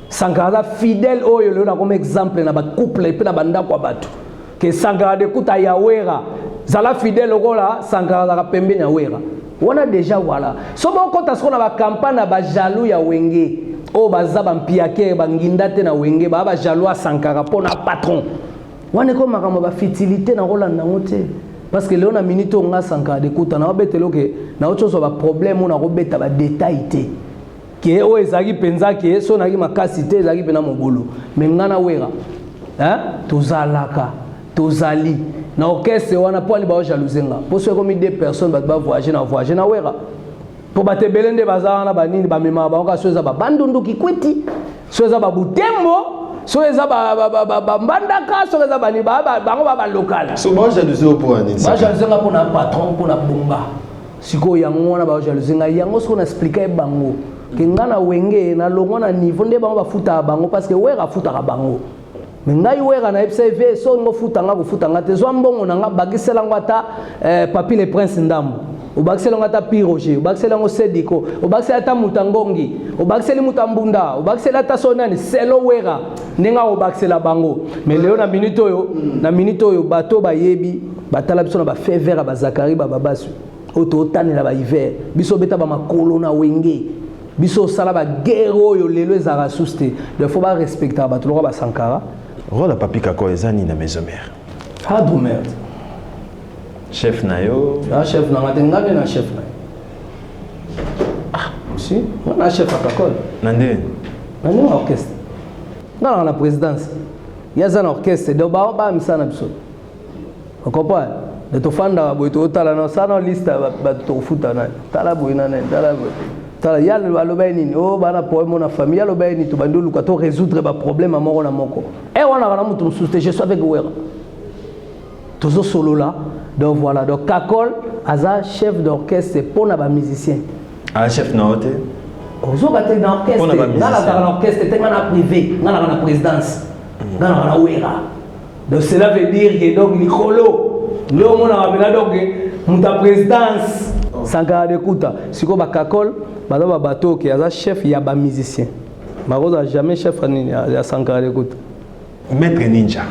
A: Sankara fidèle, oh, il y a comme exemple, na ba couple, et puis na banda kwa batu. Que Sankara de kuta yawera, zala fidèle, oh là, Sankara zala pembe yawera. On a déjà voilà. So bon quand est-ce qu'on a ba campagne na ba jaloux ya wenge, oh baza ba mpiake, ba ngindate na wenge, ba jaloux à Sankara pour na patron. On est comme ma fertilité na Roland na moté. Parce que là on a minute on a Sankara de kuta na obetelo que na autre chose ba problème on a robeta ba détail té. Que o ezaki penza que so na ki makasité ezaki pena mobolo. Mais ngana wera. Hein? Tozalaka, tozali. Na orchestre wana po ali ba jalousenga. Po so comme deux personnes ba voyager na wera. Po ba te belende bazana ba nini ba mema ba ka so za ba bandundu kikwiti. So za ba butembo. So eza ba mbandaka so eza bani ba local.
B: So ba jalousie pour un
A: ba jalousie nga pour na patron pour na bomba. Siko yango wana ba jalousie nga yango so na expliquer bango ke ngana wenge na longo na niveau nde bango ba futa bango parce que wera futa ka bango. Mais ngai wera na FCV so ngo futa nga ko futa nga te zo mbongo na nga bagisela ngata papi le prince ndambo. Obakisela ngata Piroger, obakisela ngo Sediko, obakisela ta Mutangongi, obakisela Mutambunda, obakisela ta sonani selo wera nenga obakisela bango. Mais leo na minute oyo bato ba yebi batala biso na ba fever ba Zakari ba babasu. Oto tanela ba hiver, biso beta ba makolo na wenge. Biso sala ba guerre oyo lelo ezara suste. Il faut pas respecter bato lo ba Sankara.
B: Rola papi kako ezani na maison mère.
A: Ah do merde.
B: Chef Nayo.
A: Ah, chef Nayo, tu as chef Nayo. Ah, si, on a chef à Kakol.
B: Nande.
A: Nande un orchestre. Dans la présidence, il y a un orchestre. Donc, on va faire un épisode. Vous comprenez? De tout fan dans la boîte, tu as la liste de foot. Tu as la boîte, tu as la lobby, oh, bana poème na famille, la lobby, tu vas nous résoudre les problèmes à mon moko. Et on a un mouton sous je suis avec vous. Toujours solo là. Donc voilà, donc Kakol, Aza, chef d'orchestre pour les musiciens.
B: Ah, chef d'orchestre.
A: Vous avez un orchestre, dans l'orchestre, c'est un privé, dans la présidence, dans la ouera. Donc cela veut dire que donc Nicolo, le monde a ramené donc la présidence. Sankara de Kuta, si vous avez Kakol, madame Babato qui est chef, il y a un musicien. Maro n'a jamais chef à Sankara de Kuta.
B: Maître Ninja,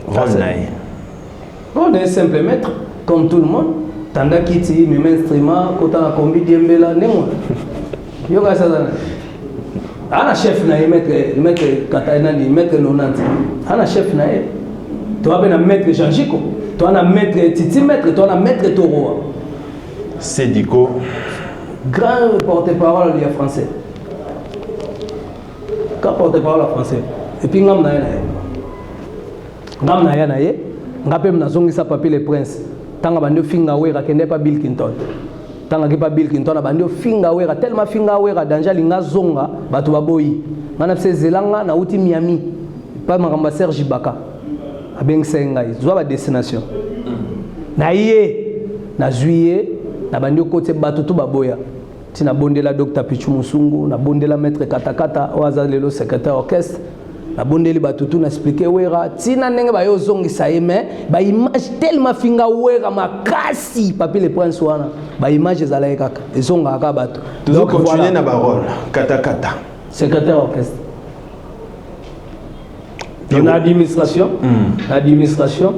B: Rolnaï.
A: On est simple maître, comme tout le monde. Tanda kiti, même instrument, quand on a combi d'Yembela, némo. Yoga Sadana. Un chef naïe, maître Katainani, maître Nonanti. Un chef naïe. Tu as un maître Jean-Jiko. Tu as un maître Titi maître, tu as un maître Toro.
B: Sediko.
A: Grand porte-parole du français. Grand porte-parole français. Et puis, Ngam Naye. Ngapem na zongi sa papi le prince tanga bandio finga wera kende pa Bill Clinton tanga ki pa Bill Clinton bandio finga wera tellement finga wera danja linga zonga batu baboyi ngana pse zelanga na uti Miami pa makamba Serge Ibaka abeng sengai zwa ba destination na ye na juillet na bandio kote batu to baboya tina bondela Dr Pichu Musungu na bondela maître Katakata oaza lelo secrétaire orchestre la bondeli batutu na expliquer wera tina ndenge ba yo zongi sa mais ba image tellement finga wera makasi papi le prince wana ba image ezala kaka ezonga ka bato
B: donc continuer na parole Katakata
A: secrétaire orchestre dans l'administration l'administration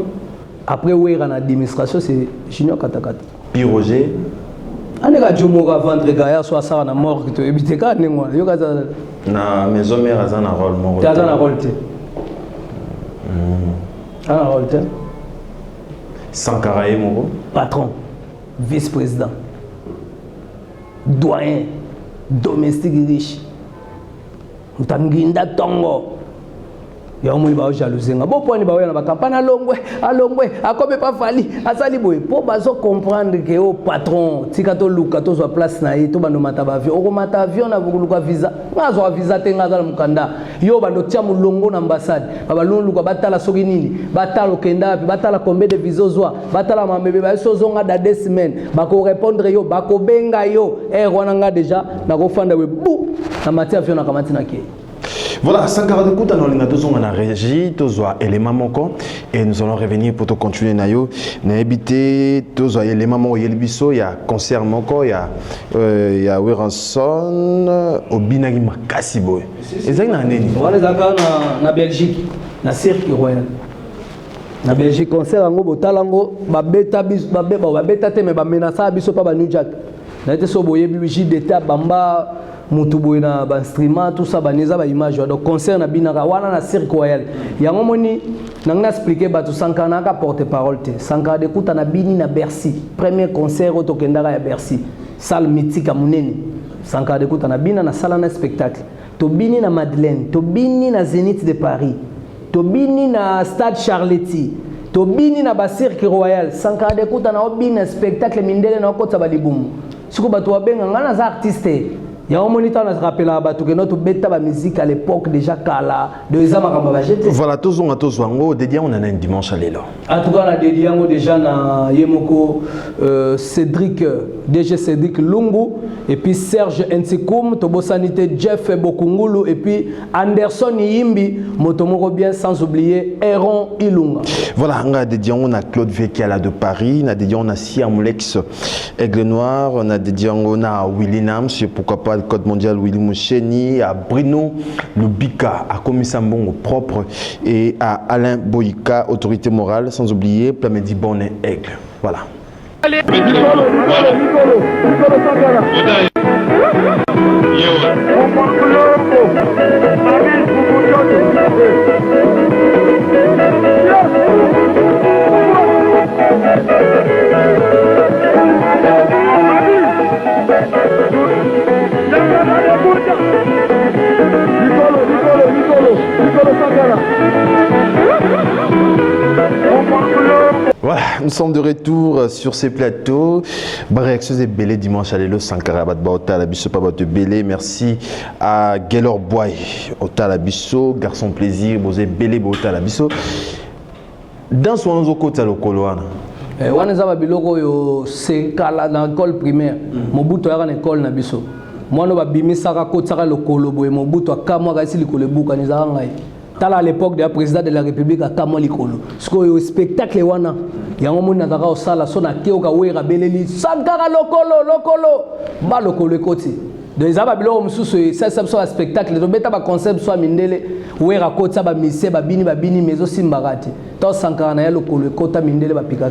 A: après wera na administration c'est Junior Katakata
B: Piroger
A: aneka jomoka ventre gaya so asara na mort to ebiteka nengwa yo kaza
B: na maison mère azana rôle mon
A: rôle azana rôle te ana rôle te
B: Sankara Moro
A: patron vice-président doyen domestique riche mutanginda tongo ya omoni ba jalousenga bo point ba na ba campagne alongwe akobe pa fali asali boy po bazo comprendre que au patron tika to luka to zo place na ye to bando mata ba avion o mata avion na buluka visa ngazo visa te ngazo mukanda yo bando tia mulongo na ambassade baba luka batala soki nini batala kenda pi batala combien de visa zwa batala mamebe ba so zonga da 2 semaines ba ko répondre yo ba ko benga yo wana nga déjà na ko fanda we bu na mati avion na kamati na ke.
B: Voilà, Sankara de Kouta, nous avons la régie, tous les éléments manquants, et nous allons revenir pour continuer. Nous habité tous les éléments il y a concert manquant, il y a Weranson, au Binagi Makasibo. Et ça, il y a
A: na Belgique, na Cirque Royal. Na Belgique, concert en gros, talango, babeta te me bamenasa biso pa ba New Jack. Na été so boye bibi d'état bamba. Mutuboy na ba streamer tout ça baneza ba image donc concert na binaka wana na Cirque Royal yango moni nanga expliquer ba tout Sankara na ka porte parole te Sankara de Kouta na bini na Bercy premier concert au tokendaka ya Bercy salle mythique munene Sankara de Kouta na bina na salle na spectacle to bini na Madeleine to bini na Zénith de Paris to bini na Stade Charletti to bini na ba Cirque Royal Sankara de Kouta na bini spectacle mindele na kota ba libumu siko bato wabenga ngana za artiste. Il y a un moniteur qui se rappelle que notre bêta la musique à l'époque déjà kala de
B: voilà tous on a tous wango dédié on a un dimanche à l'élo.
A: En tout cas on a dédié déjà na Yemoko Cédric DG Cédric Lungu et puis Serge Nsikoum Tobo Sanité Jeff Bokungulu et puis Anderson Yimbi Motomoro bien sans oublier Aaron Ilunga.
B: Voilà on a dédié on a Claude Vekiala de Paris on a dédié on a Siamulex Aigle Noir on a dédié on a Willy Nams pourquoi pas le code mondial Willy Moucheni, à Bruno Lubika, à Komissambongo propre et à Alain Boyka, autorité morale, sans oublier Plamedi Bonnet Aigle. Voilà. Allez, voilà, nous sommes de retour sur ces plateaux. Réaction des Bélé dimanche à l'élo Sankara Batbaota la biso pas de Bélé. Merci à Gaylor Boy Ota la biso, garçon plaisir, Bosé Bélé Bota la biso. Dans son côté le Koloana.
A: Wana za biloko yo c'est dans l'école primaire. Mobuto ya na école na biso. Mwana ba bimisaka kotsaka lokolo boye Mobuto akamwa kasi likolo buka nizaka ngai. Tala à l'époque de la président de la République à Kamwa Likolo. Ce que le spectacle wana yango mona zaka osala so na keoka wera beleli Sankara lokolo ba lokolo koti. Donc ça va biloko mususu ça so spectacle do beta ba concept so mindele wera koti ba mise ba bini mezo simbakati. To Sankara na ya lokolo kota mindele ba pika 13.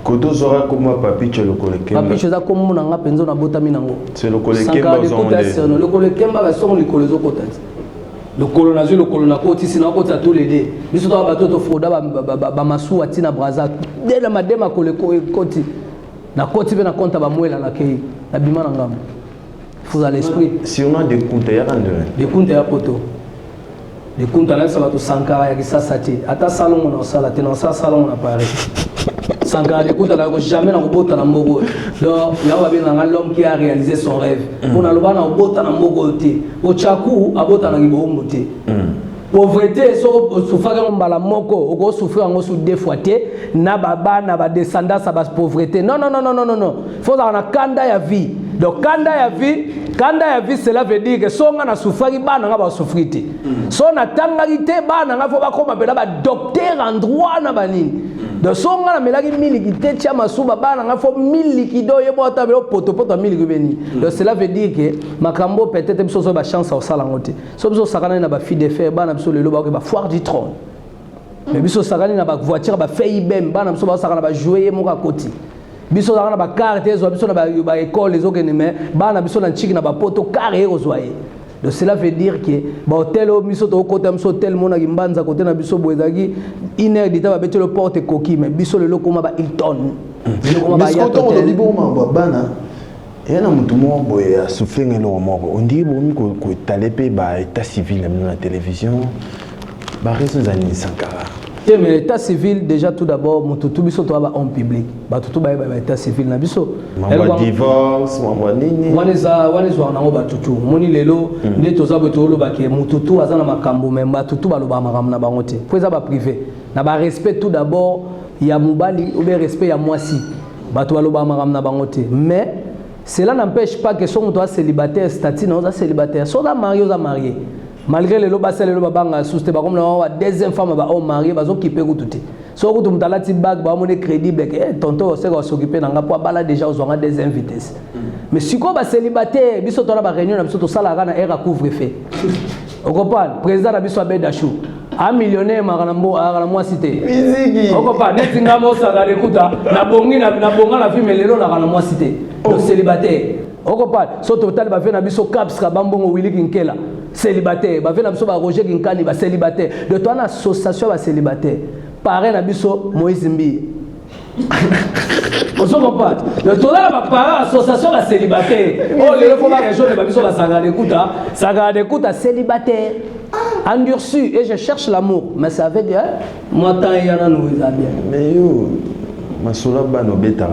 B: Kodo zora comme papiche lokolo kemba.
A: Papiche za comme mona nga penzo na bota minango.
B: C'est lokolo kemba
A: zonde. Lokolo kemba ba so likolo zo kota. Le colonazio le colonakoti sina kota tous les deux biso to bato to foda ba masu atina braza de la madema koti na koti be na konta ba mwela na kei na bima na ngam faut à l'esprit
B: si on a des comptes ya rendre
A: des comptes ya poto des comptes là ça va to Sankara ya kisasa ti ata salon na sala te na salon na pare Sankara de Kouta na jamais na kobota na mbogo donc ya ba bien l'homme qui a réalisé son rêve on a le bana kobota na mbogo te o chaku abota na ngibombo te pauvreté so souffrir mbala moko oko souffrir ngo sous deux fois te na baba na ba descendance ba pauvreté non faut avoir na kanda ya vie donc kanda ya vie cela veut dire que so nga na souffrir bana nga ba souffrir te so na tangalité bana nga faut ba koma bela ba docteur en droit na banini de songa na melaki miliki te tia masuba bana nga fo miliki do yebo ata be poto miliki beni donc cela veut dire que makambo peut-être biso so ba chance au sala ngote so biso sakana na ba fille de fer bana biso lelo ba ba foire du trône mais biso sakana na ba voiture ba fait ibem bana biso ba sakana ba jouer mo ka koti biso sakana ba carte zo biso na ba école les okene mais bana biso na chiki na ba poto carré ozoye. Donc cela veut dire que hôtel au miso to côté miso hôtel mona kimbanza côté na biso boezaki une heure d'ita ba betelo porte coquille mais biso le lokoma ba Hilton lokoma ba ya hôtel
B: libo ma bana et na mutu mo boye a souffrir ngelo moko on dit bon ko talepe ba état civil na télévision Bah raison Zani Sankara.
A: Mais l'état civil déjà tout d'abord mututu biso to ba homme public. Ba tutu ba état civil na biso.
B: Mamwa divorce, mamwa nini.
A: Waneza wana ngo ba tutu. Moni lelo nde toza bo tolo ba ke mututu azana makambo memba tutu ba loba makambo na bango te. Poza ba privé. Na ba respect tout d'abord ya mubali ou bien respect ya mwasi. Ba to ba loba makambo na bango te. Mais cela n'empêche pas que son toi célibataire statut non za célibataire. So da marié ou marié. Malgré les lobas, les lobas banga souste ba comme la deuxième femme ba on marié ba zo kipe ko tuté. So ko tum talati bag ba monnaie crédible que tonton c'est ko s'occuper nanga po bala déjà aux on a deuxième vitesse. Mais si ko ba célibataire biso to na ba réunion na biso to sala kana era couvre-feu. On comprend président na biso Abedachou. Un millionnaire maranambo ara moi cité. Musique. On comprend net ngamo sala écouta na bongi na bonga la fille melelo na kana moi cité. Le célibataire. On comprend so total ba fait na biso caps ka bambongo Willy Kinkela. Célibataire, bah venez à Roger Kinkani, bah célibataire. De toi une association bah célibataire. Pareil na biso Moïse Mbi. On se comprend. De toi là bah pareil association bah célibataire. Oh les faut pas région bah biso bah Sagara d'écoute à célibataire. Endurci et je cherche l'amour, mais ça veut dire moi tant y en a nous bien.
B: Mais yo, ma sola ba no beta.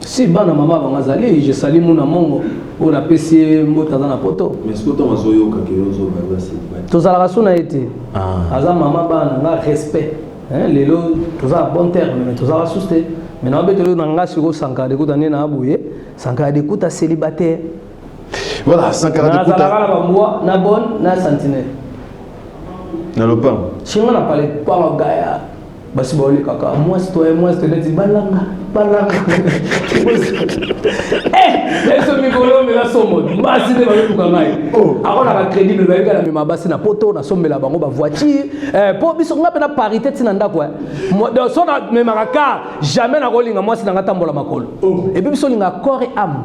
A: Si bana mama bangazali je salue mon amongo on a payé mbota dans la poto
B: mais ce que tu as zoyo ka keyozo ba c'est
A: to sala rasuna été aza mama bana na respect hein lelo to za bon terme mais to za rasuste mais na betelo na nga siko Sankara d'écoute na abouye Sankara d'écoute à célibataire
B: voilà Sankara d'écoute
A: na moi na bonne na sentinelle
B: na lopin
A: chinga na parler pas gaya basi baoli kaka moi c'est net balanga laisse mikolo me la somo basi de balu kangai akona ka crédible ba yeka na basi na poto na sombela bango ba voiture po biso ngape na parité tina ndako donc so na me maraka jamais na kolinga moi sina ngatambola makolo et puis biso linga corps et âme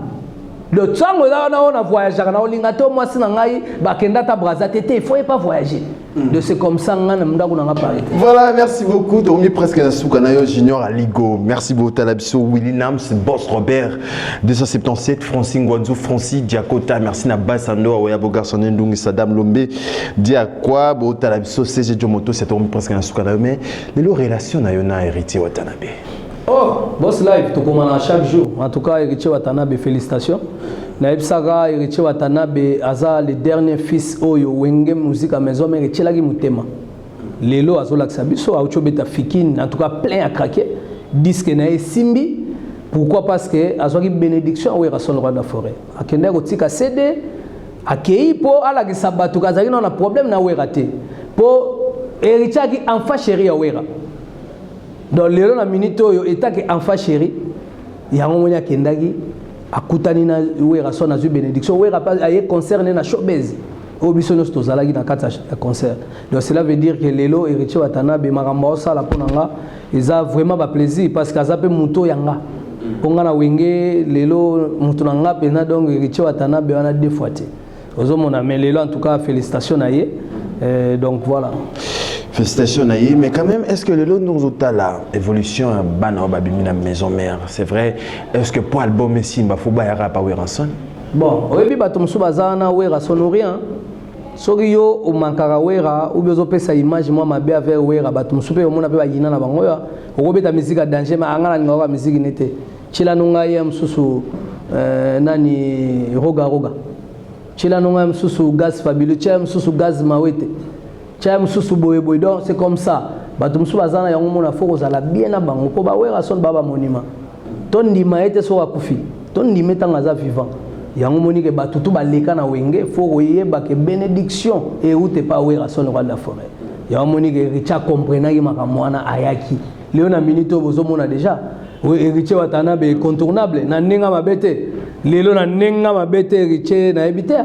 A: le tango là on a voyagé na olinga to moi sina ngai ba kenda ta braza tete il faut pas voyager de c'est comme ça ngana mndako na parité.
B: Voilà, merci beaucoup. Dormi presque na Soukanayo Junior à Ligo. Merci beaucoup Talabiso Willy Nams, Boss Robert 277 Francine Guadzou Francis Diakota. Merci na Bassando Oyabo Garçon Ndungi Sadam Lombe Diakwa Bo Talabiso CG Jomoto c'est dormi presque na Soukanayo mais les relations na yona héritier Watanabe.
A: Oh, Boss Live, tout comme chaque jour. En tout cas, héritier Watanabe, félicitations. Naïb Saga, héritier Watanabe, Aza, le dernier fils Oyo, Wenge musique à maison, mais héritier Lagi Moutema. Lelo, Azola Xabiso, Aoucho Beta Fikin, en tout cas plein à craquer. Disque Naï Simbi. Pourquoi? Parce que Azogi bénédiction, oui, Rasson le roi de la forêt. A Kender Otika CD, a Kei Po, Ala Gisabatou, Kazagi, on a problème, na Werate. Pour héritier qui enfant chéri à Wera. Donc les gens na minito yo état que enfant chéri ya ngomonya kendagi akutani na wera son na bénédiction wera pas ay concerné na showbiz au bisonos to zalagi na kata concert. Donc cela veut dire que lelo héritier Watanabe makambo sala ponanga eza vraiment ba plaisir parce que azape muto yanga ponga na wenge lelo muto nanga pena donc héritier Watanabe wana deux fois té ozomona mais lelo en tout cas félicitations na ye donc voilà.
B: Félicitations Naïe, mais quand même, est-ce que le lot nous a la évolution à Bana Babimi la maison mère? C'est vrai, est-ce que pour l'album Messi, il faut pas pas Weranson?
A: Bon, au début, batum subazana Weranson ou rien. Sorio ou mankara Wera, ou bien opé sa image, moi ma bé avec Wera, batum super, au monde appelle Yina la bangoya, ou robé ta musique à danger, mais angala n'aura musique n'était. Chila nunga yam susu nani roga roga. Chila nunga yam susu gaz fabuleux, cham susu gaz mawete. Donc c'est comme ça. Batumsu bazana yango mona foko za la bien na bango ko ba wera son baba monima. Ton ndima ete so akufi. Ton ndima tanga za vivant. Yango moni ke batutu ba leka na wenge foko yeba ke bénédiction et ou te pa wera son roi de la forêt. Yango moni ke richa comprendre ki makamwana ayaki. Léo na minito bozo mona déjà. Oui, héritier Watanabe est contournable. Na nenga mabete. Lelo na nenga mabete héritier na ebité.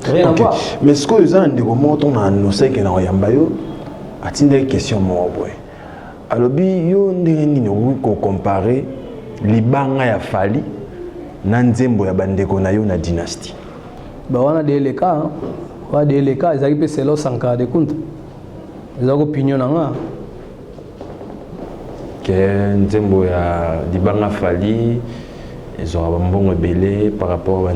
A: Rien à voir.
B: Mais ce que vous avez dit, on a annoncé que nous avons une question. Alors, nous avons comparé Libanga ya Fali na Nzembo ya Bandeko na yo na dynastie.
A: On a des cas. On a des cas. Ils arrivent c'est là Sankara d'écoute. Ils ont opinion na
B: que Nzembo ya Libanga Fali. Ils ont un bon rebelle par rapport à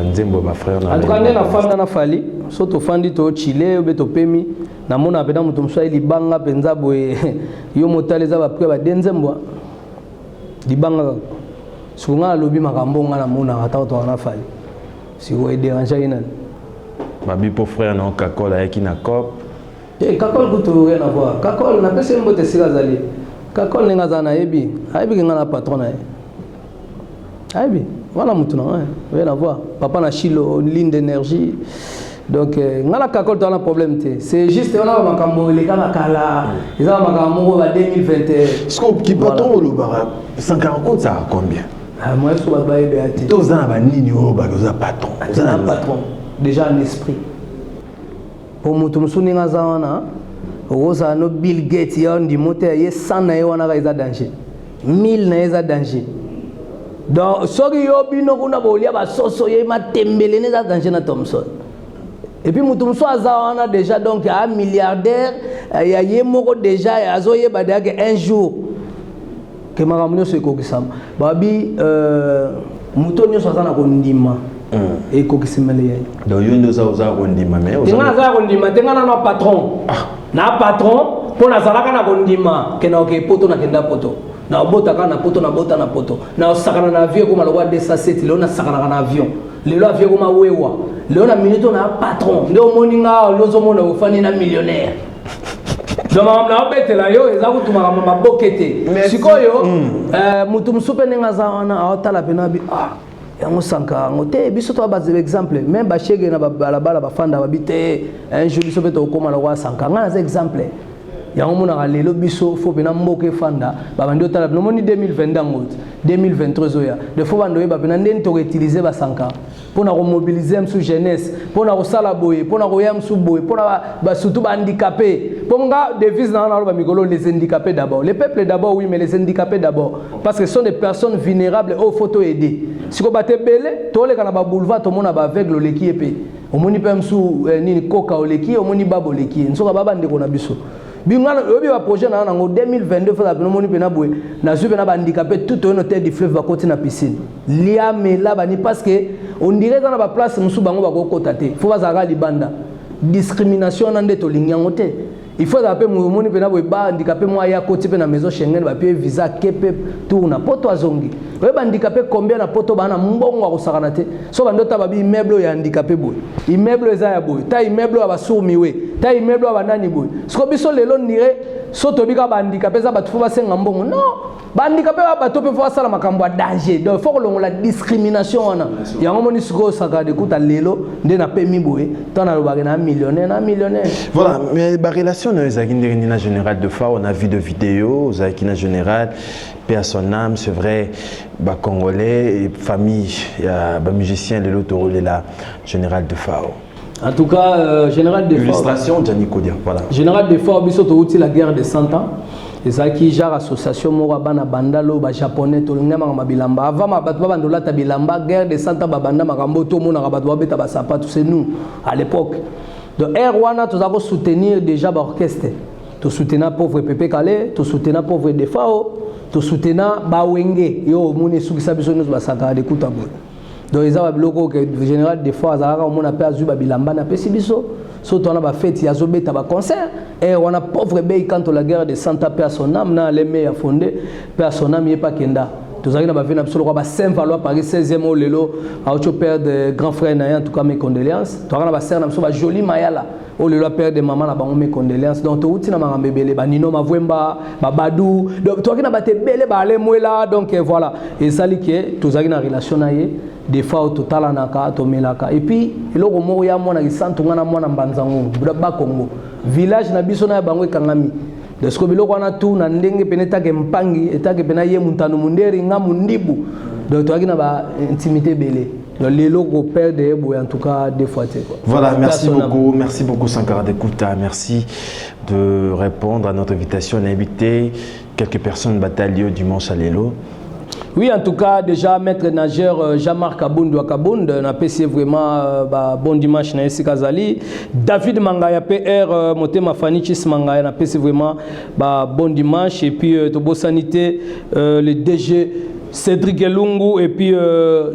B: Nzembo, ma frère.
A: En tout cas, la femme n'a pas fallu. Surtout, fandi to Chile, ou beto pemi. namona pena mutu mswa libanga penza boye yo motaleza ba pré ba denzembwa libanga sunga lobi makambo nga namona ata to na fali si wo déranger ina
B: babi po frère non kakol avec na cop
A: kakol kutu rien à voir kakol na pese mbote sika zali kakol ninga zana yebi ayebi nga na patron na ayebi voilà mutu na rien à voir papa na chilo ligne d'énergie. Donc, on a un problème. C'est juste on a makambo les gars kala. Ils ont makambo en 2021.
B: Ce qu'on qui patron le bar 140 ça a combien?
A: Moi je suis pas béati.
B: Tous en ba nini o ba za patron.
A: Un patron déjà en esprit. Pour mutu musuni ngazana oza no Bill Gates ya ndi moteur ye 100 na wana ka danger. 1000 na eza danger. Donc soki yo bino kuna bolia ba soso ye matembele ne za danger na Thomson. Et puis mutu muso azawana déjà donc un milliardaire ya yemoko déjà azoye badage un jour que makamno se kokisama babi muto nyo sazana kondima et kokisimele
B: donc yo ndo za kondima mais
A: tenga za kondima tenga na patron na patron pona zalaka na kondima kena oke poto na kenda poto na bota kana poto na bota na poto na sakana na avion comme le roi de Sasset le na sakana na avion le lo avion comme wewa le na minute na patron ndio moninga lozo mona ofani na millionnaire donc na betela yo eza kutuma kama bokete sikoyo mutu musupe nenga za wana awtala pena bi yango sanka ngote biso to ba exemple même ba chege na balabala ba fanda ba bite un jour biso beto koma la roi sanka ngana za exemple yango mona lelo biso fo pena mboke fanda ba bandi otala no moni 2020 ngot 2023 zoya de fo bando ba pena ndeni to utiliser ba sanka pona ko mobiliser msu jeunesse pona ko sala boye pona ko yam su boye pona ba surtout ba handicapé ponga devise na ba mikolo les handicapés d'abord les peuples d'abord oui mais les handicapés d'abord parce que ce sont des personnes vulnérables au photo aider siko baté belé to le kana ba boulevard to mona ba aveugle leki epé omoni pe msu nini koka oleki omoni babo leki nsoka baba ndeko na biso bingana obi ba projet na ngo 2022 fa la moni pena boye na su pena ba handicapé tout au hôtel du fleuve ba côté na piscine liame là bani parce que on dirait dans la place musu bango ba ko kotate faut ba zaka libanda discrimination na ndeto linyango te il faut appeler moni pena boye ba handicapé moi ya côté pe na maison Schengen ba pe visa kepe tourna poto azongi we ba handicapé combien na poto bana mbongo ko sakana te so ba ndota ba bi immeuble ya handicapé boye immeuble eza ya boye ta immeuble ba surmiwe ta immeuble ba nani boye siko biso lelo nire so to bika ba handicapé za ba tufu ba senga mbongo non ba handicapé ba to pe fo sala makambo ya danger donc faut que la discrimination wana yango moni siko saka de kuta lelo nde na pe mi boye tana lo ba na millionnaire
B: voilà mais ba relation na Zakina général de FAO on a vu de vidéos Zakina général paix à son âme c'est vrai ba congolais et famille ya ba musicien lelo to là général de FAO.
A: En tout cas, général de
B: illustration Gianni Kodia, voilà.
A: Général de Fort, biso to uti la guerre de 100 ans. Et ça qui genre association mora bana bandalo ba japonais to ngama mabilamba. Avant ma batwa bandola ta bilamba guerre de 100 ans ba banda makambo to mona batwa beta ba sapato c'est nous à l'époque. Donc Erwana to zako soutenir déjà ba orchestre. To soutenir pauvre Pepe Kale, to soutenir pauvre de Fao, to soutenir ba wenge yo moni sukisa biso nous ba saka de kutambo. Donc ils ont bloqué que le général des fois on a perdu bilamba na pesi biso surtout on a fête ya zobeta ba concert et on a pauvre bay quand la guerre de 100 personnes na les meilleurs fondé personne n'est pas kenda tous na ba vina absolument ba Saint-Valois Paris 16e au lelo a autre père de grand frère na en tout cas mes condoléances to na ba sœur na ba joli mayala au lelo père de maman na ba mes condoléances donc to uti na makambe belé ba Nino Mavwemba ba Badou donc to na ba te belé ba ale mwela donc voilà et ça li que tous na relation na ye des fois au total anaka to melaka et puis eloko moko ya mwana kisantu ngana mwana mbanzango ba Congo village na biso na bango kangami de ce que biloko na tout na ndenge peneta ke mpangi etake pena ye muntanu munderi ngamu ndibu donc to akina ba intimité belé donc les locaux perdent en tout cas des fois quoi.
B: Voilà, merci beaucoup Sankara Dekouta, merci de répondre à notre invitation. On a invité quelques personnes bataillées dimanche à Lelo.
A: Oui, en tout cas, déjà, maître nageur Jean-Marc Abound, on a passé vraiment bon dimanche na Kazali. David Mangaya PR, Motema Fanichis Mangaya, on a passé vraiment bon dimanche. Et puis, Tobo Sanité, le DG Cédric Elungu, et puis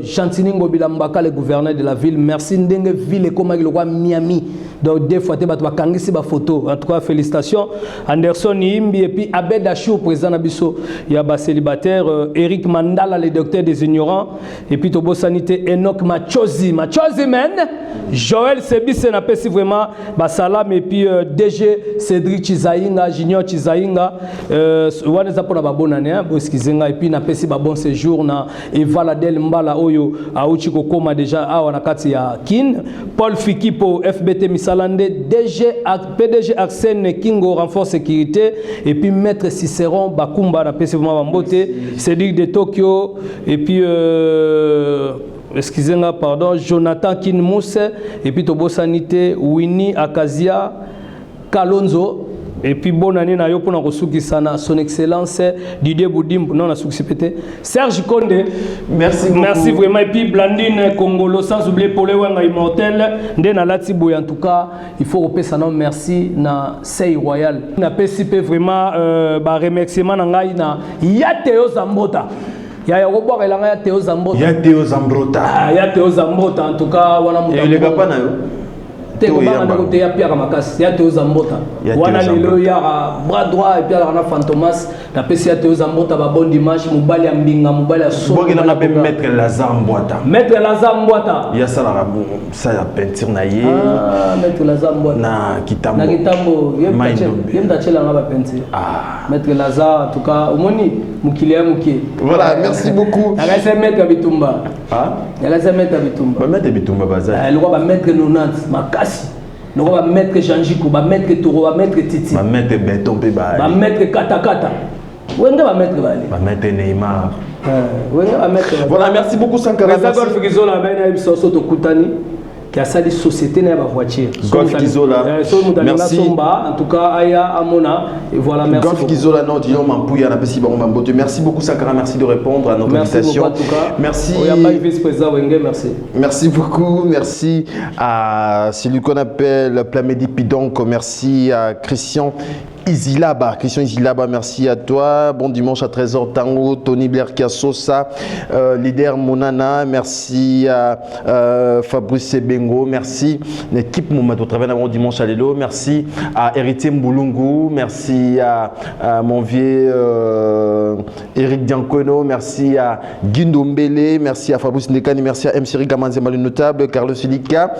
A: Chantini Ngobila Mbaka, le gouverneur de la ville. Merci Ndenge Ville, comme le roi Miami. Donc deux fois, tu vas kangisi ba photo. En tout cas, félicitations. Anderson Nimbi et puis Abed Achou, président Nabiso. Il y a célibataire. Eric Mandala, le docteur des ignorants. Et puis Tobo Sanité, Enoch Machozi. Machozi, man. Joël Sebis, n'a pas si vraiment. Salam et puis DG Cédric Chizainga, Junior Chizainga. On est pour la bonne année. Et puis n'a pas si bon séjour. Et Valadel Mbala Oyo. Aouchiko Koma déjà. Awanakati ya Kin. Paul Fikipo, FBT Misalande. PDG Arsène Kingo, renfort sécurité. Et puis Maître Cicéron Bakumba, n'a pas si vraiment Bambote. Cédric de Tokyo. Et puis excusez-moi, pardon, Jonathan Kinmousse, et puis Tobo Sanité, Winnie Akazia, Kalonzo, et puis bonne année na yo pour na sana son excellence Didier Boudim non na pété Serge Condé,
B: merci beaucoup.
A: Merci vraiment, et puis Blandine Congolo, sans oublier Paul Wanga Immortel ndé na Latiboy. En tout cas il faut repérer ça non merci na Sei Royal na PCP vraiment ba remerciement na ngai na Yateo Zambota. Il y a Théo Zambota.
B: Il y a Théo Zambota.
A: Il y a Théo Zambota. En tout cas, on a
B: mon. Et les gars, pas na yo.
A: Théo Zambota. Il y a Pierre Makas. Il y a Théo Zambota. On a il y a bras droit et puis on a Fantomas. La PC Théo Zambota va bon dimanche. Moubali Ambinga, Moubali Asso.
B: Bon, il y a Maître Lazare Mbouata.
A: Maître Lazare Mbouata.
B: Il y a ça la peinture naïe.
A: Ah, Maître Lazare Mbouata.
B: Na Kitambo.
A: Na Kitambo. Il y a Mtachela la peinture. Ah. Maître Lazare, en tout cas, au moni.
B: Voilà, merci beaucoup.
A: Il y a Maître Bitumba. Il y a Maître Bitumba.
B: Maître Bitumba,
A: il y a Maître Nonant, Makasi. Il y a Maître Janjikou, Maître Toro, Maître Titi.
B: Maître Beton,
A: Maître Katakata. Où est-ce que va mettre
B: Maître Neymar.
A: Voilà,
B: merci beaucoup Sankara.
A: Qui a ça des sociétés dans la voiture.
B: Golf Kizola. Merci.
A: En tout cas, Aya Amona. Et voilà, merci.
B: Golf Kizola, non, disons Mampouya, la Pessi Baron Mambote. Merci beaucoup, Sankara. Merci de répondre à notre invitation.
A: Merci beaucoup, en tout cas.
B: Merci.
A: Vice-président Wenge, merci.
B: Merci beaucoup. Merci à celui qu'on appelle Plamedi Pidonk. Merci à Christian Isilaba, merci à toi. Bon dimanche à 13h Tango, Tony Blair Kiasosa, leader Monana, merci à Fabrice Bengo, merci l'équipe Momato travaille bon dimanche à Lelo, merci à Héritier Mboulungu, merci à mon vieux Eric Diancono, merci à Guindo Mbele, merci à Fabrice Nekani, merci à MC Rigamanzema le notable, Carlos Silika,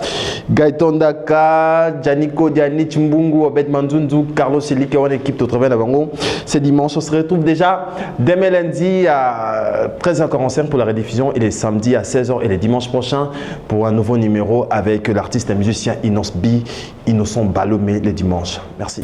B: Gaëtan Daka, Janiko Dianich Mbungu, Obed Manzunzu, Carlos Silika, une équipe de travail d'avant. C'est dimanche, on se retrouve déjà demain lundi à 13h45 pour la rediffusion et les samedis à 16h et les dimanches prochains pour un nouveau numéro avec l'artiste et musicien Innocent Balomé les dimanches. Merci.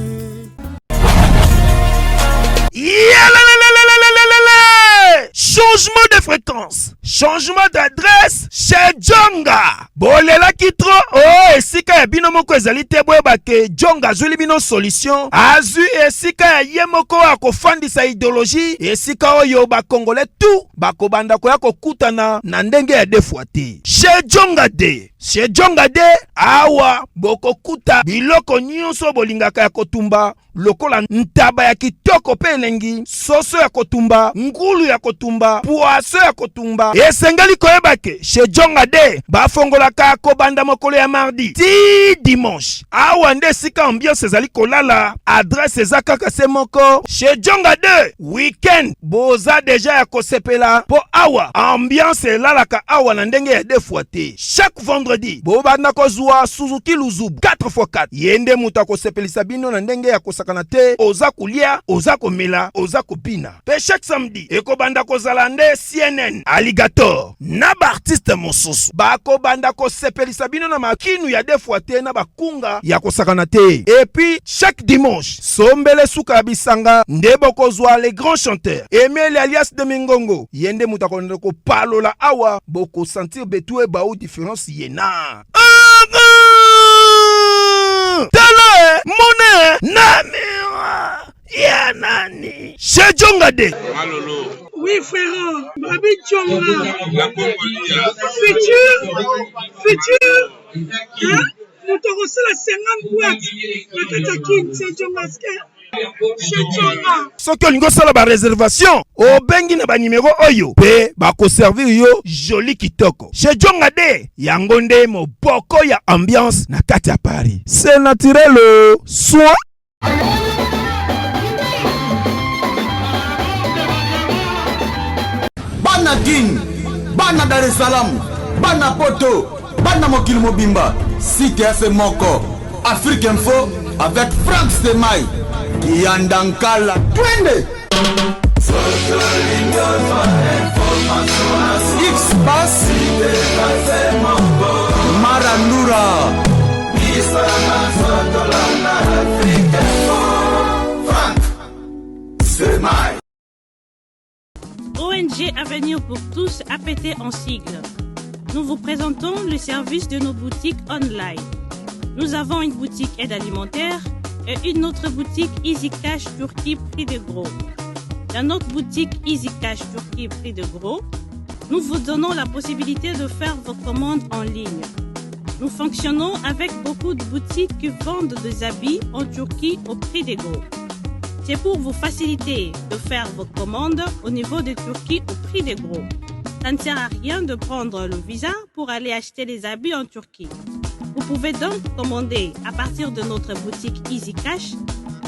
E: Changement de fréquence, changement d'adresse chez Djonga. Bolela kitro, oh, esika ya bino moko ezali te boyeba ke Djonga zuli bino solution. Azu esika ya ye moko akofandisa idéologie, esika oyo ba Congolais tout bakobanda ko ya kokutana na ndenge ya defuate. Chez Djonga de. Chez Djonga de awa bokokuta biloko nyonso bolingaka ya kotumba. Lokola ntaba ya kitoko pe elengi, soso ya kotumba, ngulu ya kotumba, poaso ya kotumba. Esengeli koyebake, chez Djonga de, bafongolaka kobanda mokolo ya mardi, ti dimanche. Awa nde sika ambiance ezali kolala, adresse eza kaka se moko. Chez Djonga de, weekend, boza deja ya kosepela, po awa, ambiance elalaka awa na ndenge ya defuate. Chaque vendredi, bobanda kozwa Suzuki Luzubu, 4x4. Yende muta kosepelisa bino na ndenge ya kosaka kanate oza kulia oza komela oza kopina pe chaque samedi ekobanda kozala nde CNN Alligator na ba artiste mosusu bakobanda kosepelisa bino na makinu ya defwa te na bakunga ya kosakana te. Et puis chaque dimanche sombele suka ya bisanga nde bokozwa les grands chanteurs Emile alias de Mingongo yende mutakonde ko palola awa boko sentir betou e ba ou différence yena tala mone namira ya nani chez Djonga de
F: Malolo.
G: Oui frère, Babi Djonga.
F: La Congolia.
G: Futur. Hein? Nous t'aurons la 50 boîtes. La Katakin, c'est Djonga. chez Djonga.
E: soki olingi osala bareservation obengi na banimero oyo mpe bakoservir yo joli kitoko chez Djonga de yango nde moboko ya ambiance na kati ya Paris. C'est naturel soin.
H: Bana Guine, Bana Dar es Salaam, Bana Poto, Bana Mokili Mobimba, CTF Moko, Afrique Info avec Franck Stemai, Kiandankala, Twende. X-Bass, Marandura, Franck Stemai.
I: ONG Avenir pour tous APT en sigle. Nous vous présentons le service de nos boutiques online. Nous avons une boutique aide alimentaire et une autre boutique Easy Cash Turquie prix de gros. Dans notre boutique Easy Cash Turquie prix de gros, nous vous donnons la possibilité de faire vos commandes en ligne. Nous fonctionnons avec beaucoup de boutiques qui vendent des habits en Turquie au prix de gros. C'est pour vous faciliter de faire vos commandes au niveau de Turquie au prix des gros. Ça ne sert à rien de prendre le visa pour aller acheter les habits en Turquie. Vous pouvez donc commander à partir de notre boutique Easy Cash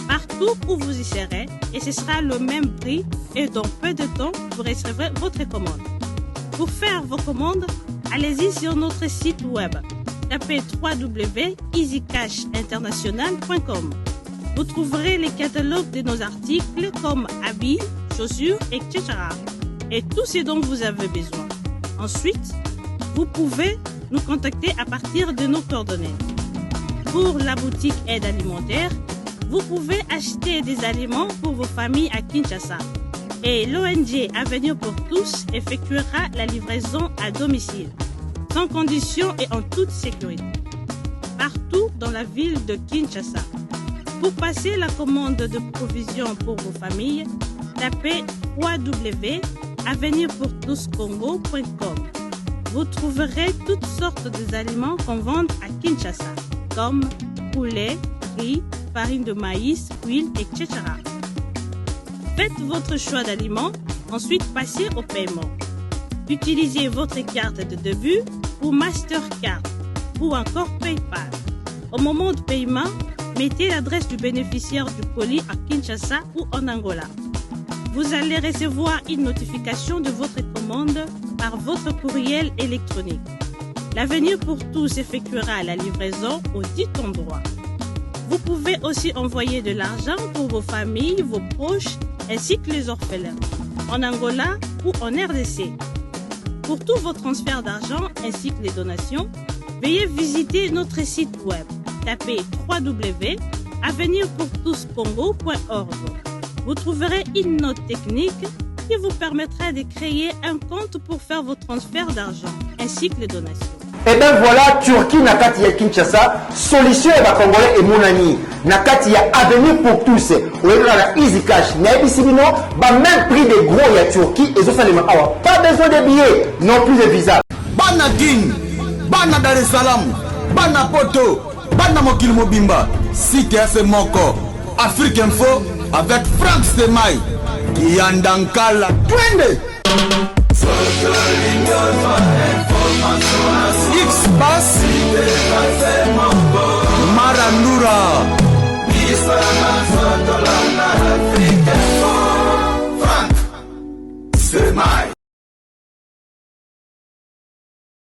I: partout où vous y serez et ce sera le même prix et dans peu de temps vous recevrez votre commande. Pour faire vos commandes, allez-y sur notre site web. Tapez www.easycashinternational.com. Vous trouverez les catalogues de nos articles comme habits, chaussures, etc. Et tout ce dont vous avez besoin. Ensuite, vous pouvez nous contacter à partir de nos coordonnées. Pour la boutique aide alimentaire, vous pouvez acheter des aliments pour vos familles à Kinshasa. Et l'ONG Avenir pour tous effectuera la livraison à domicile, sans condition et en toute sécurité, partout dans la ville de Kinshasa. Pour passer la commande de provisions pour vos familles, tapez www.avenirpourtouscongo.com. Vous trouverez toutes sortes d'aliments qu'on vend à Kinshasa, comme poulet, riz, farine de maïs, huile, etc. Faites votre choix d'aliments, ensuite passez au paiement. Utilisez votre carte de début ou Mastercard ou encore PayPal. Au moment de paiement, mettez l'adresse du bénéficiaire du colis à Kinshasa ou en Angola. Vous allez recevoir une notification de votre commande par votre courriel électronique. L'Avenir pour tous effectuera la livraison au dit endroit. Vous pouvez aussi envoyer de l'argent pour vos familles, vos proches, ainsi que les orphelins, en Angola ou en RDC. Pour tous vos transferts d'argent ainsi que les donations, veuillez visiter notre site web. Tapez www.avenirpourtouscongo.org. Vous trouverez une note technique qui vous permettra de créer un compte pour faire vos transferts d'argent ainsi que les donations.
J: Et bien voilà, Turquie nakati ya Kinshasa, solution ya Congolais et Monani. Nakati ya Avenir pour tous. Ouera la Easy Cash. Naibisi bino, ba même prix des gros ya Turquie et ça les awa. Pas besoin de billets, non plus de visa.
H: Bana Guine, Bana Dar es Salaam, Bana Poto, Bana Mokili Mobimba, CTF Moko, Afrique Info avec Franck Stemai, Kiandankala, Twende. X-Bass, Marandura, Franck Stemai.